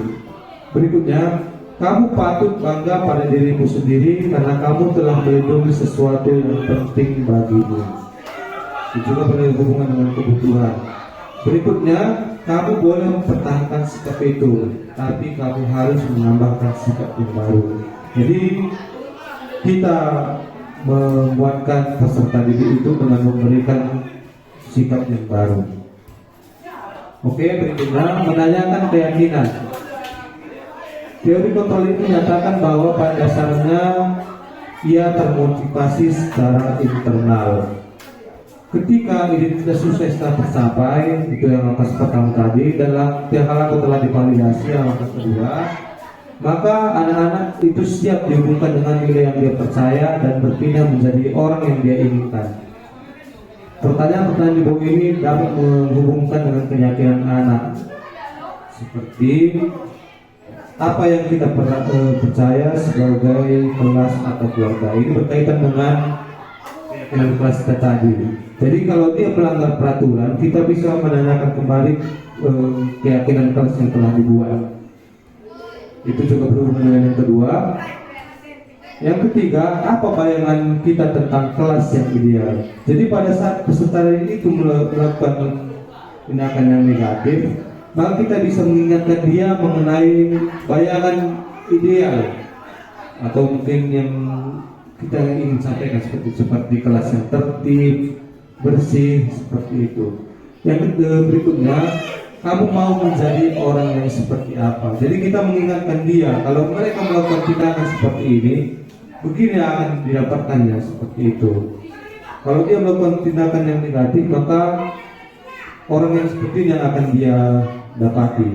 Speaker 1: Berikutnya, kamu patut bangga pada dirimu sendiri karena kamu telah melindungi sesuatu yang penting bagimu. Itu juga berhubungan dengan kebutuhan. Berikutnya, kamu boleh mempertahankan sikap itu, tapi kamu harus menambahkan sikap yang baru. Jadi kita membuatkan peserta didik itu dengan memberikan sikap yang baru. Oke, berikutnya menanyakan keyakinan. Teori kontrol ini menyatakan bahwa pada dasarnya ia termotivasi secara internal. Ketika identitas sukses telah tercapai, itu yang langkah pertama tadi, dan hal itu telah divalidasi yang langkah kedua, maka anak-anak itu siap dihubungkan dengan nilai yang dia percaya dan berpindah menjadi orang yang dia inginkan. Pertanyaan-pertanyaan di bawah ini dapat menghubungkan dengan keyakinan anak, seperti apa yang kita percaya sebagai kelas atau keluarga. Ini berkaitan dengan keyakinan kelas kita tadi. Jadi kalau dia melanggar peraturan, kita bisa menanyakan kembali keyakinan kelas yang telah dibuat. Itu juga berhubungan dengan yang kedua. Yang ketiga, apa bayangan kita tentang kelas yang ideal? Jadi pada saat peserta itu melakukan tindakan yang negatif, maka kita bisa mengingatkan dia mengenai bayangan ideal atau mungkin yang kita ingin sampaikan seperti kelas yang tertib, bersih, seperti itu. Yang berikutnya, kamu mau menjadi orang yang seperti apa? Jadi kita mengingatkan dia, kalau mereka melakukan tindakan seperti ini, begini akan didapatkannya seperti itu. Kalau dia melakukan tindakan yang negatif, maka orang yang seperti ini akan dia dapati.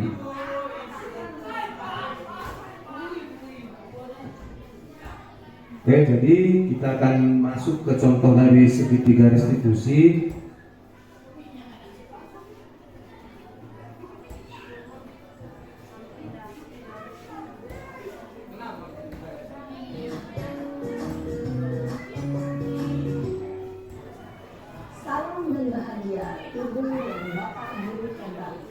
Speaker 1: Oke, jadi kita akan masuk ke contoh dari segitiga restitusi.
Speaker 3: Salam dan bahagia Ibu dan Bapak Guru kembali.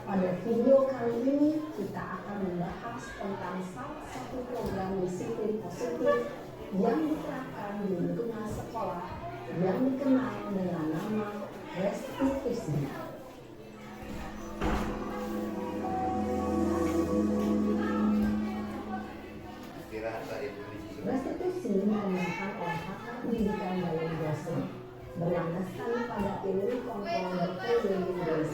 Speaker 3: Pada video kali ini kita akan membahas tentang salah satu program disiplin positif yang diterapkan di lingkungan sekolah yang dikenal dengan nama restitusi. Restitusi dikembangkan oleh pakar pendidikan dan dosen berlandaskan pada teori kontrol William James.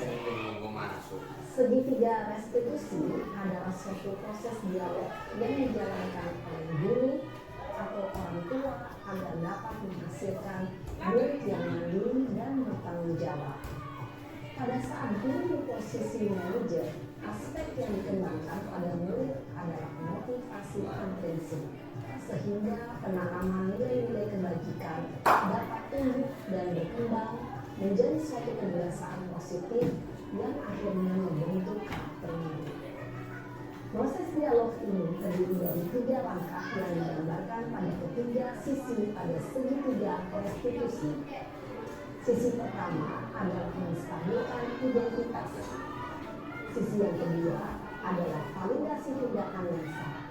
Speaker 3: Segitiga restitusi adalah suatu proses dialog yang dijalankan oleh guru atau orang tua agar dapat menghasilkan murid yang mandiri dan bertanggung jawab. Pada saat guru posisi manajer, aspek yang dikembangkan pada murid adalah motivasi prinsip, sehingga penanaman nilai-nilai kebajikan dapat tumbuh dan berkembang menjadi suatu kebiasaan positif yang akhirnya membentuk karakter diri. Proses dialog ini terdiri dari 3 langkah yang digambarkan pada ketiga sisi pada segitiga restitusi. Sisi pertama adalah menstabilkan identitas. Sisi yang kedua adalah validasi tindakan yang salah.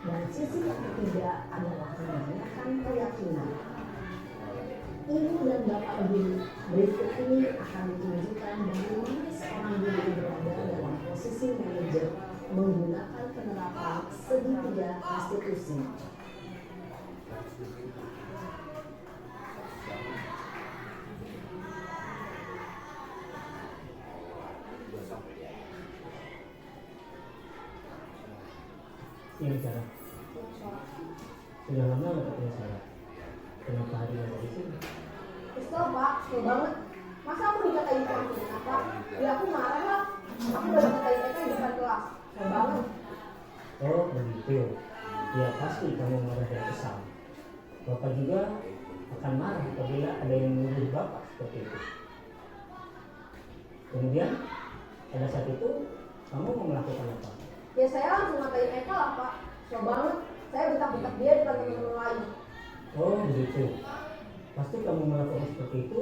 Speaker 3: Dan sisi yang ketiga adalah menanyakan keyakinan. Ibu dan bapak guru berikut ini akan ditunjukkan bagaimana seorang guru berada dalam posisi manajer menggunakan penerapan segitiga restitusi.
Speaker 5: Ini cara. Sudah lama nggak ketemu Sarah? Kenapa hari ini ada di sini?
Speaker 4: Kesel pak, kesel banget. Masa aku dikatain kurang pintar pak? Ya aku marah lah. Aku udah dikatain Eka di depan kelas. Kesel banget.
Speaker 5: Oh begitu. Ya pasti kamu marah dan kesal. Bapak juga akan marah apabila ada yang menuduh bapak seperti itu. Kemudian pada saat itu kamu mau melakukan apa?
Speaker 4: Ya saya langsung ngatain Eka lah pak. Kesel banget. Saya bentak-bentak dia di depan teman-teman lain.
Speaker 5: Oh begitu. Pasti kamu melakukan seperti itu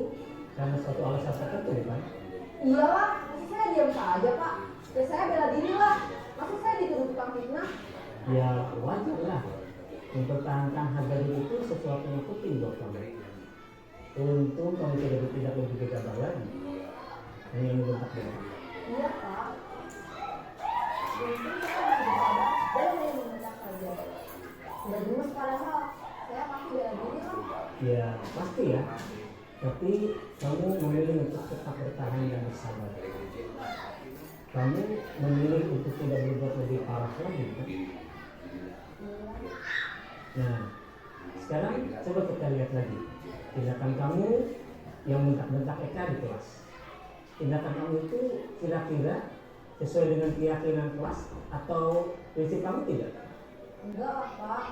Speaker 5: karena suatu alasan tertentu, kan?
Speaker 4: Iyalah, maksud saya diam saja pak. Ya saya bela diri lah. Maksud saya dituduh tukang fitnah.
Speaker 5: Ya wajar lah. Mempertahankan harga diri itu sesuatu yang penting buat kamu. Untung kamu tidak lebih gegabah lagi. Hanya membentak dia.
Speaker 4: Iya pak. Mungkin saya masih bersabar dan hanya membentak saja. Udah gemes padahal. Saya pasti bela diri lah.
Speaker 5: Ya pasti ya. Tapi kamu memilih untuk tetap bertahan dan bersabar. Kamu memilih untuk tidak berbuat lebih parah lagi, kan? Nah, sekarang coba kita lihat lagi tindakan kamu yang bentak-bentak Eka di kelas. Tindakan kamu itu kira-kira sesuai dengan keyakinan kelas atau prinsip kamu tidak?
Speaker 4: Enggak lah pak.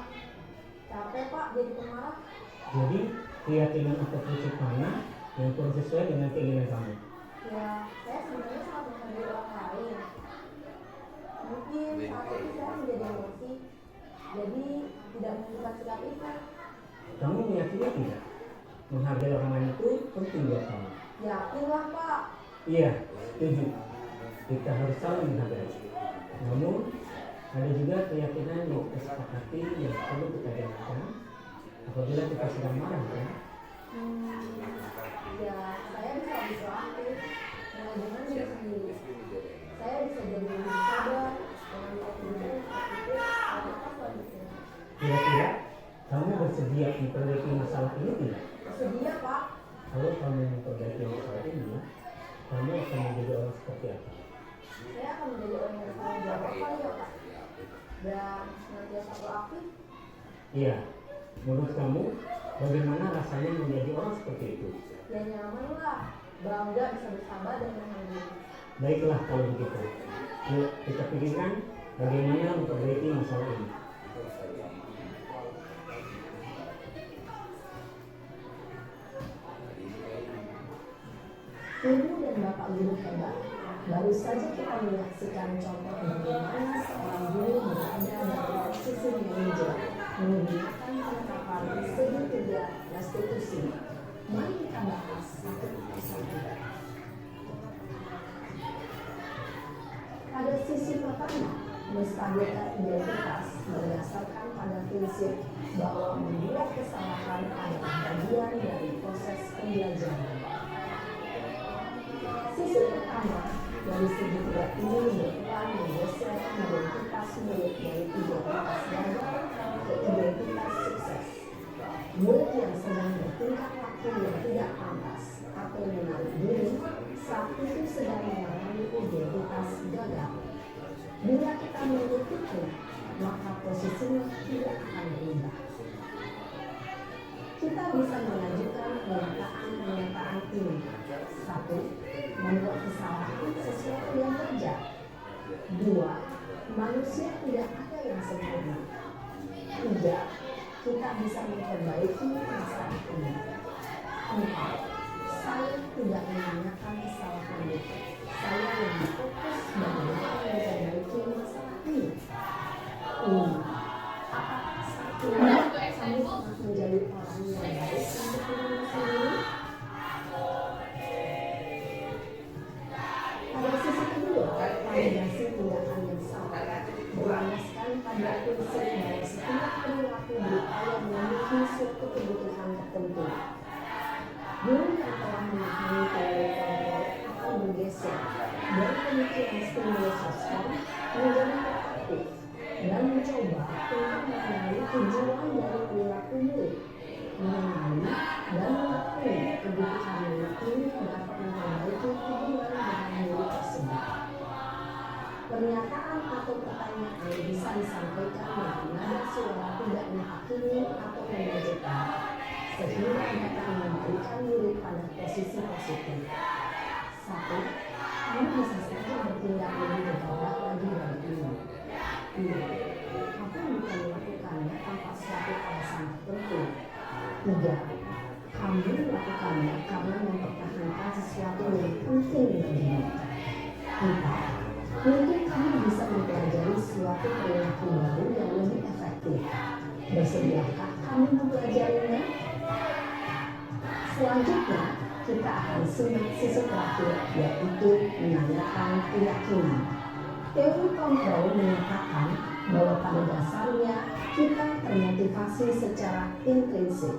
Speaker 4: Capek pak jadi pemarah.
Speaker 5: Jadi keyakinan atau prinsip mana yang kurang sesuai dengan keinginan kamu?
Speaker 4: Ya saya sebenarnya sangat menghargai orang lain. Mungkin saat itu saya menjadi emosi. Jadi tidak menunjukkan sikap itu.
Speaker 5: Kamu meyakini tidak? Menghargai orang lain itu penting buat kamu.
Speaker 4: Yakin lah pak.
Speaker 5: Iya, setuju. Kita harus saling menghargai. Namun ada juga keyakinan yang kita sepakati yang perlu kita jalankan apabila kita sedang marah, kan?
Speaker 4: Ya saya bisa lebih proaktif dengan diri sendiri. Saya bisa jadi lebih sabar dengan diri itu.
Speaker 5: Kira-kira kamu bersedia memperbaiki masalah ini tidak?
Speaker 4: Sedia pak.
Speaker 5: Kalau kamu memperbaiki masalah ini, kamu akan menjadi orang seperti apa?
Speaker 4: Saya akan menjadi orang yang bertanggung jawab kali ya pak. Dan senantiasa proaktif.
Speaker 5: Iya, menurut kamu bagaimana rasanya menjadi orang seperti itu?
Speaker 4: Ya nyaman lah. Bangga bisa bersabar dan menghargai.
Speaker 5: Baiklah kalau begitu. Yuk kita pikirkan bagaimana memperbaiki masalah ini.
Speaker 3: Ibu dan bapak guru hebat. Baru saja kita menyaksikan contoh bagaimana seorang guru berada dalam posisi manajer menggunakan penerapan segitiga restitusi. Mari kita bahas satu persatu. Pada sisi pertama, menstabilkan identitas berdasarkan pada prinsip bahwa membuat kesalahan adalah bagian dari proses pembelajaran. Sisi pertama dari segitiga ini berperan menggeser identitas murid dari identitas gagal ke identitas sukses. Murid yang sedang bertingkah laku yang tidak pantas atau menarik diri saat itu sedang mengalami identitas gagal. Bila kita mengikutinya, maka posisinya tidak akan berubah. Kita bisa mengajukan pernyataan ini. 1. Membuat kesalahan sesuatu yang wajar. 2. Manusia tidak ada yang sempurna. 3. Kita bisa memperbaiki masalah ini. 4. Saya tidak menanyakan kesalahan itu. Saya lebih fokus bagaimana memperbaiki masalah ini. 5. Apakah saat ini kamu pernah menjadi orang yang baik untuk dirimu sendiri? Pada sisi kedua, validasi tindakan yang salah berlandaskan pada prinsip bahwa setiap perilaku berupaya memenuhi suatu kebutuhan tertentu. Guru yang telah memahami teori kontrol akan bergeser dari pemikiran stimulus respon menjadi proaktif dan mencoba untuk mengenali tujuan dari perilaku murid, mengenali dan mengakui kebutuhan murid ini dapat memperbaiki hubungan dengan murid tersebut. Pernyataan atau pertanyaan bisa disampaikan dengan nada suara tidak menghakimi atau mengajukan, sehingga dapat memberikan murid pada posisi positif. 1. Kamu bisa saja bertindak lebih gegabah lagi dari ini. 2. Kamu bukan melakukannya tanpa suatu alasan tertentu. 3. Kamu melakukannya karena mempertahankan sesuatu yang penting bagimu. 4. Mungkin kamu bisa mempelajari suatu perilaku baru yang lebih efektif. Bersediakah kamu mempelajarinya? Selanjutnya, kita akan simak sisi terakhir, yaitu menanyakan keyakinan. Teori kontrol menyatakan bahwa pada dasarnya kita termotivasi secara intrinsik.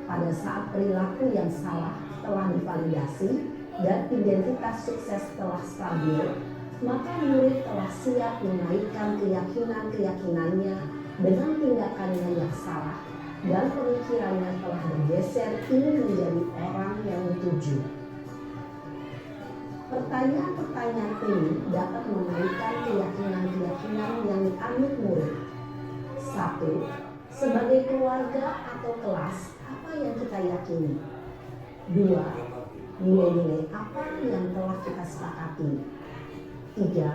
Speaker 3: Pada saat perilaku yang salah telah divalidasi dan identitas sukses telah stabil, maka murid telah siap menaikkan keyakinan-keyakinannya dengan tindakannya yang salah dan pemikirannya telah bergeser ingin menjadi orang yang dituju. Pertanyaan-pertanyaan ini dapat menaikkan keyakinan-keyakinan yang dianut murid. 1. Sebagai keluarga atau kelas, apa yang kita yakini? 2. Nilai-nilai apa yang telah kita sepakati? 3.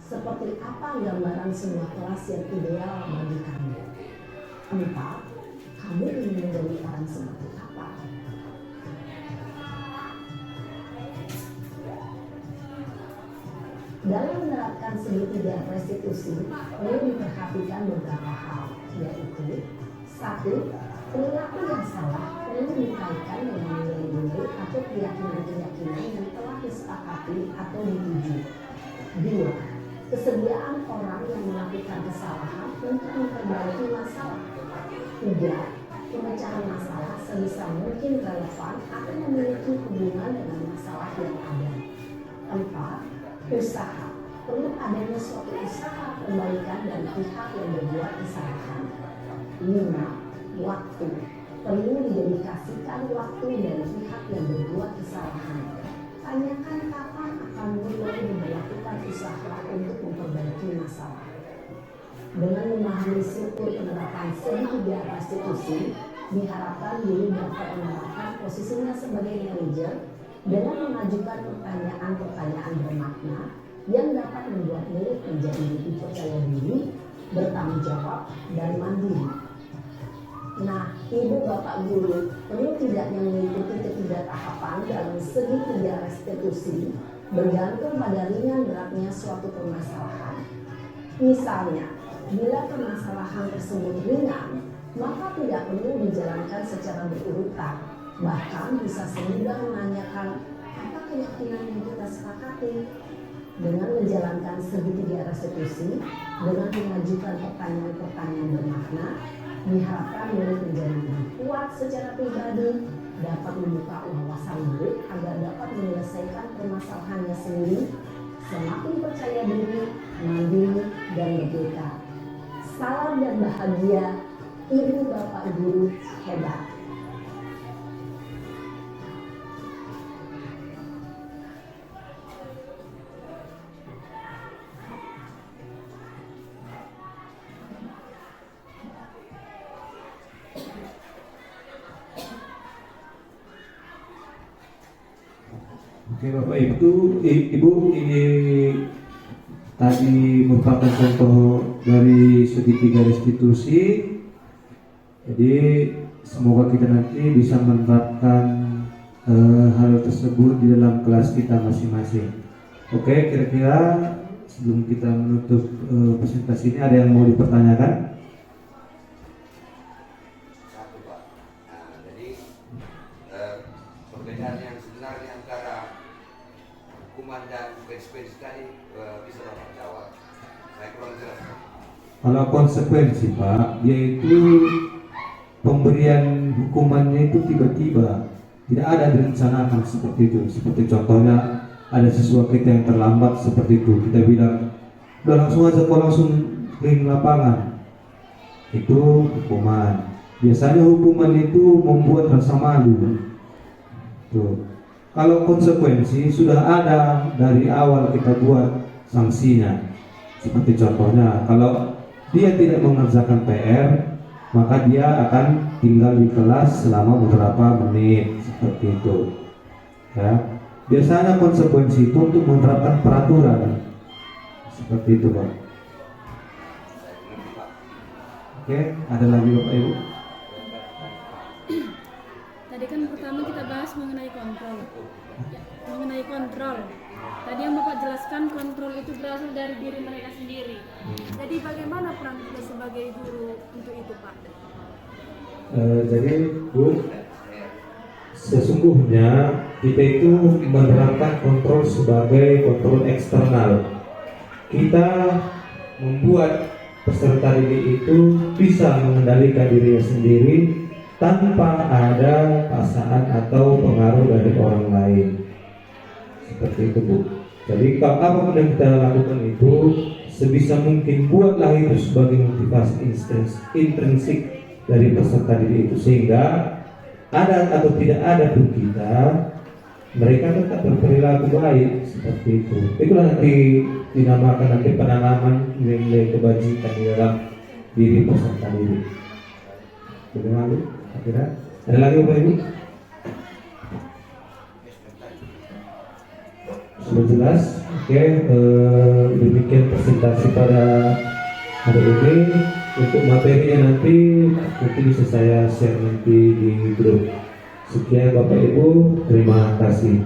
Speaker 3: Seperti apa gambaran sebuah kelas yang ideal bagi kamu? 4. Kamu ingin menjadi orang seperti apa? Dalam menerapkan segitiga restitusi, perlu diperhatikan beberapa hal, yaitu 1. Perilaku yang salah perlu dikaitkan dengan nilai-nilai atau keyakinan-keyakinan yang telah disepakati atau dituju. 2. Kesediaan orang yang melakukan kesalahan untuk memperbaiki masalah. 3. Pemecahan masalah sebisa mungkin relevan atau memiliki hubungan dengan masalah yang ada. 4. Usaha. Perlu adanya suatu usaha perbaikan dari pihak yang berbuat kesalahan. 5. Waktu. Perlu didedikasikan waktu dari pihak yang berbuat kesalahan. Tanyakan kapan akan mulai diberlakukan usaha untuk memperbaiki masalah. Dengan memahami struktur penerapan segitiga restitusi, diharapkan guru dapat menerapkan posisinya sebagai manajer dengan mengajukan pertanyaan-pertanyaan bermakna yang dapat membuat murid menjadi lebih percaya diri, bertanggung jawab, dan mandiri. Nah, Ibu Bapak Guru perlu tidaknya mengikuti ketiga tahapan dalam segitiga restitusi bergantung pada ringan beratnya suatu permasalahan. Misalnya, bila permasalahan tersebut ringan, maka tidak perlu dijalankan secara berurutan. Bahkan bisa semudah menanyakan apa keyakinan yang kita sepakati. Dengan menjalankan segitiga restitusi, dengan mengajukan pertanyaan-pertanyaan bermakna, diharapkan murid menjadi lebih kuat secara pribadi, dapat membuka wawasan murid agar dapat menyelesaikan permasalahannya sendiri, semakin percaya diri, mandiri, dan merdeka. Salam dan bahagia, Ibu Bapak Guru hebat.
Speaker 1: Oke Bapak Ibu, ini tadi merupakan contoh dari segitiga restitusi. Jadi semoga kita nanti bisa menerapkan hal tersebut di dalam kelas kita masing-masing. Oke, kira-kira sebelum kita menutup presentasi ini ada yang mau dipertanyakan?
Speaker 6: Satu Pak. Nah, jadi perbedaan yang sebenarnya antara hukuman dan konsekuensi tadi bisa Bapak jawab. Saya kurang jelas.
Speaker 1: Kalau konsekuensi Pak, yaitu pemberian hukumannya itu tiba-tiba, tidak ada direncanakan seperti itu. Seperti contohnya ada siswa kita yang terlambat seperti itu, kita bilang udah langsung aja kau langsung keliling lapangan, itu hukuman. Biasanya hukuman itu membuat rasa malu. Tuh. Kalau konsekuensi sudah ada dari awal kita buat sanksinya. Seperti contohnya kalau dia tidak mengerjakan PR, maka dia akan tinggal di kelas selama beberapa menit, seperti itu. Ya. Biasanya konsekuensi itu untuk menerapkan peraturan, seperti itu Pak. Oke, ada lagi Bapak Ibu?
Speaker 7: Tadi kan pertama kita bahas mengenai kontrol. Mengenai kontrol. Tadi yang Bapak jelaskan kontrol itu berasal dari diri mereka sendiri. Jadi bagaimana peran kita sebagai guru untuk itu, Pak?
Speaker 1: Jadi Bu, sesungguhnya kita itu menerapkan kontrol sebagai kontrol eksternal. Kita membuat peserta didik itu bisa mengendalikan dirinya sendiri tanpa ada paksaan atau pengaruh dari orang lain. Seperti itu Bu. Jadi kalau apapun yang kita lakukan itu sebisa mungkin buatlah itu sebagai motivasi intrinsik dari peserta didik itu, sehingga ada atau tidak ada pun kita, mereka tetap berperilaku baik, seperti itu. Itulah nanti dinamakan nanti penanaman nilai kebajikan di dalam diri peserta didik. Bagaimana? Kira ada lagi Bapak Ibu? Sudah jelas? Oke, demikian presentasi pada hari ini. Untuk materinya nanti bisa saya share nanti di grup. Sekian Bapak Ibu, terima kasih.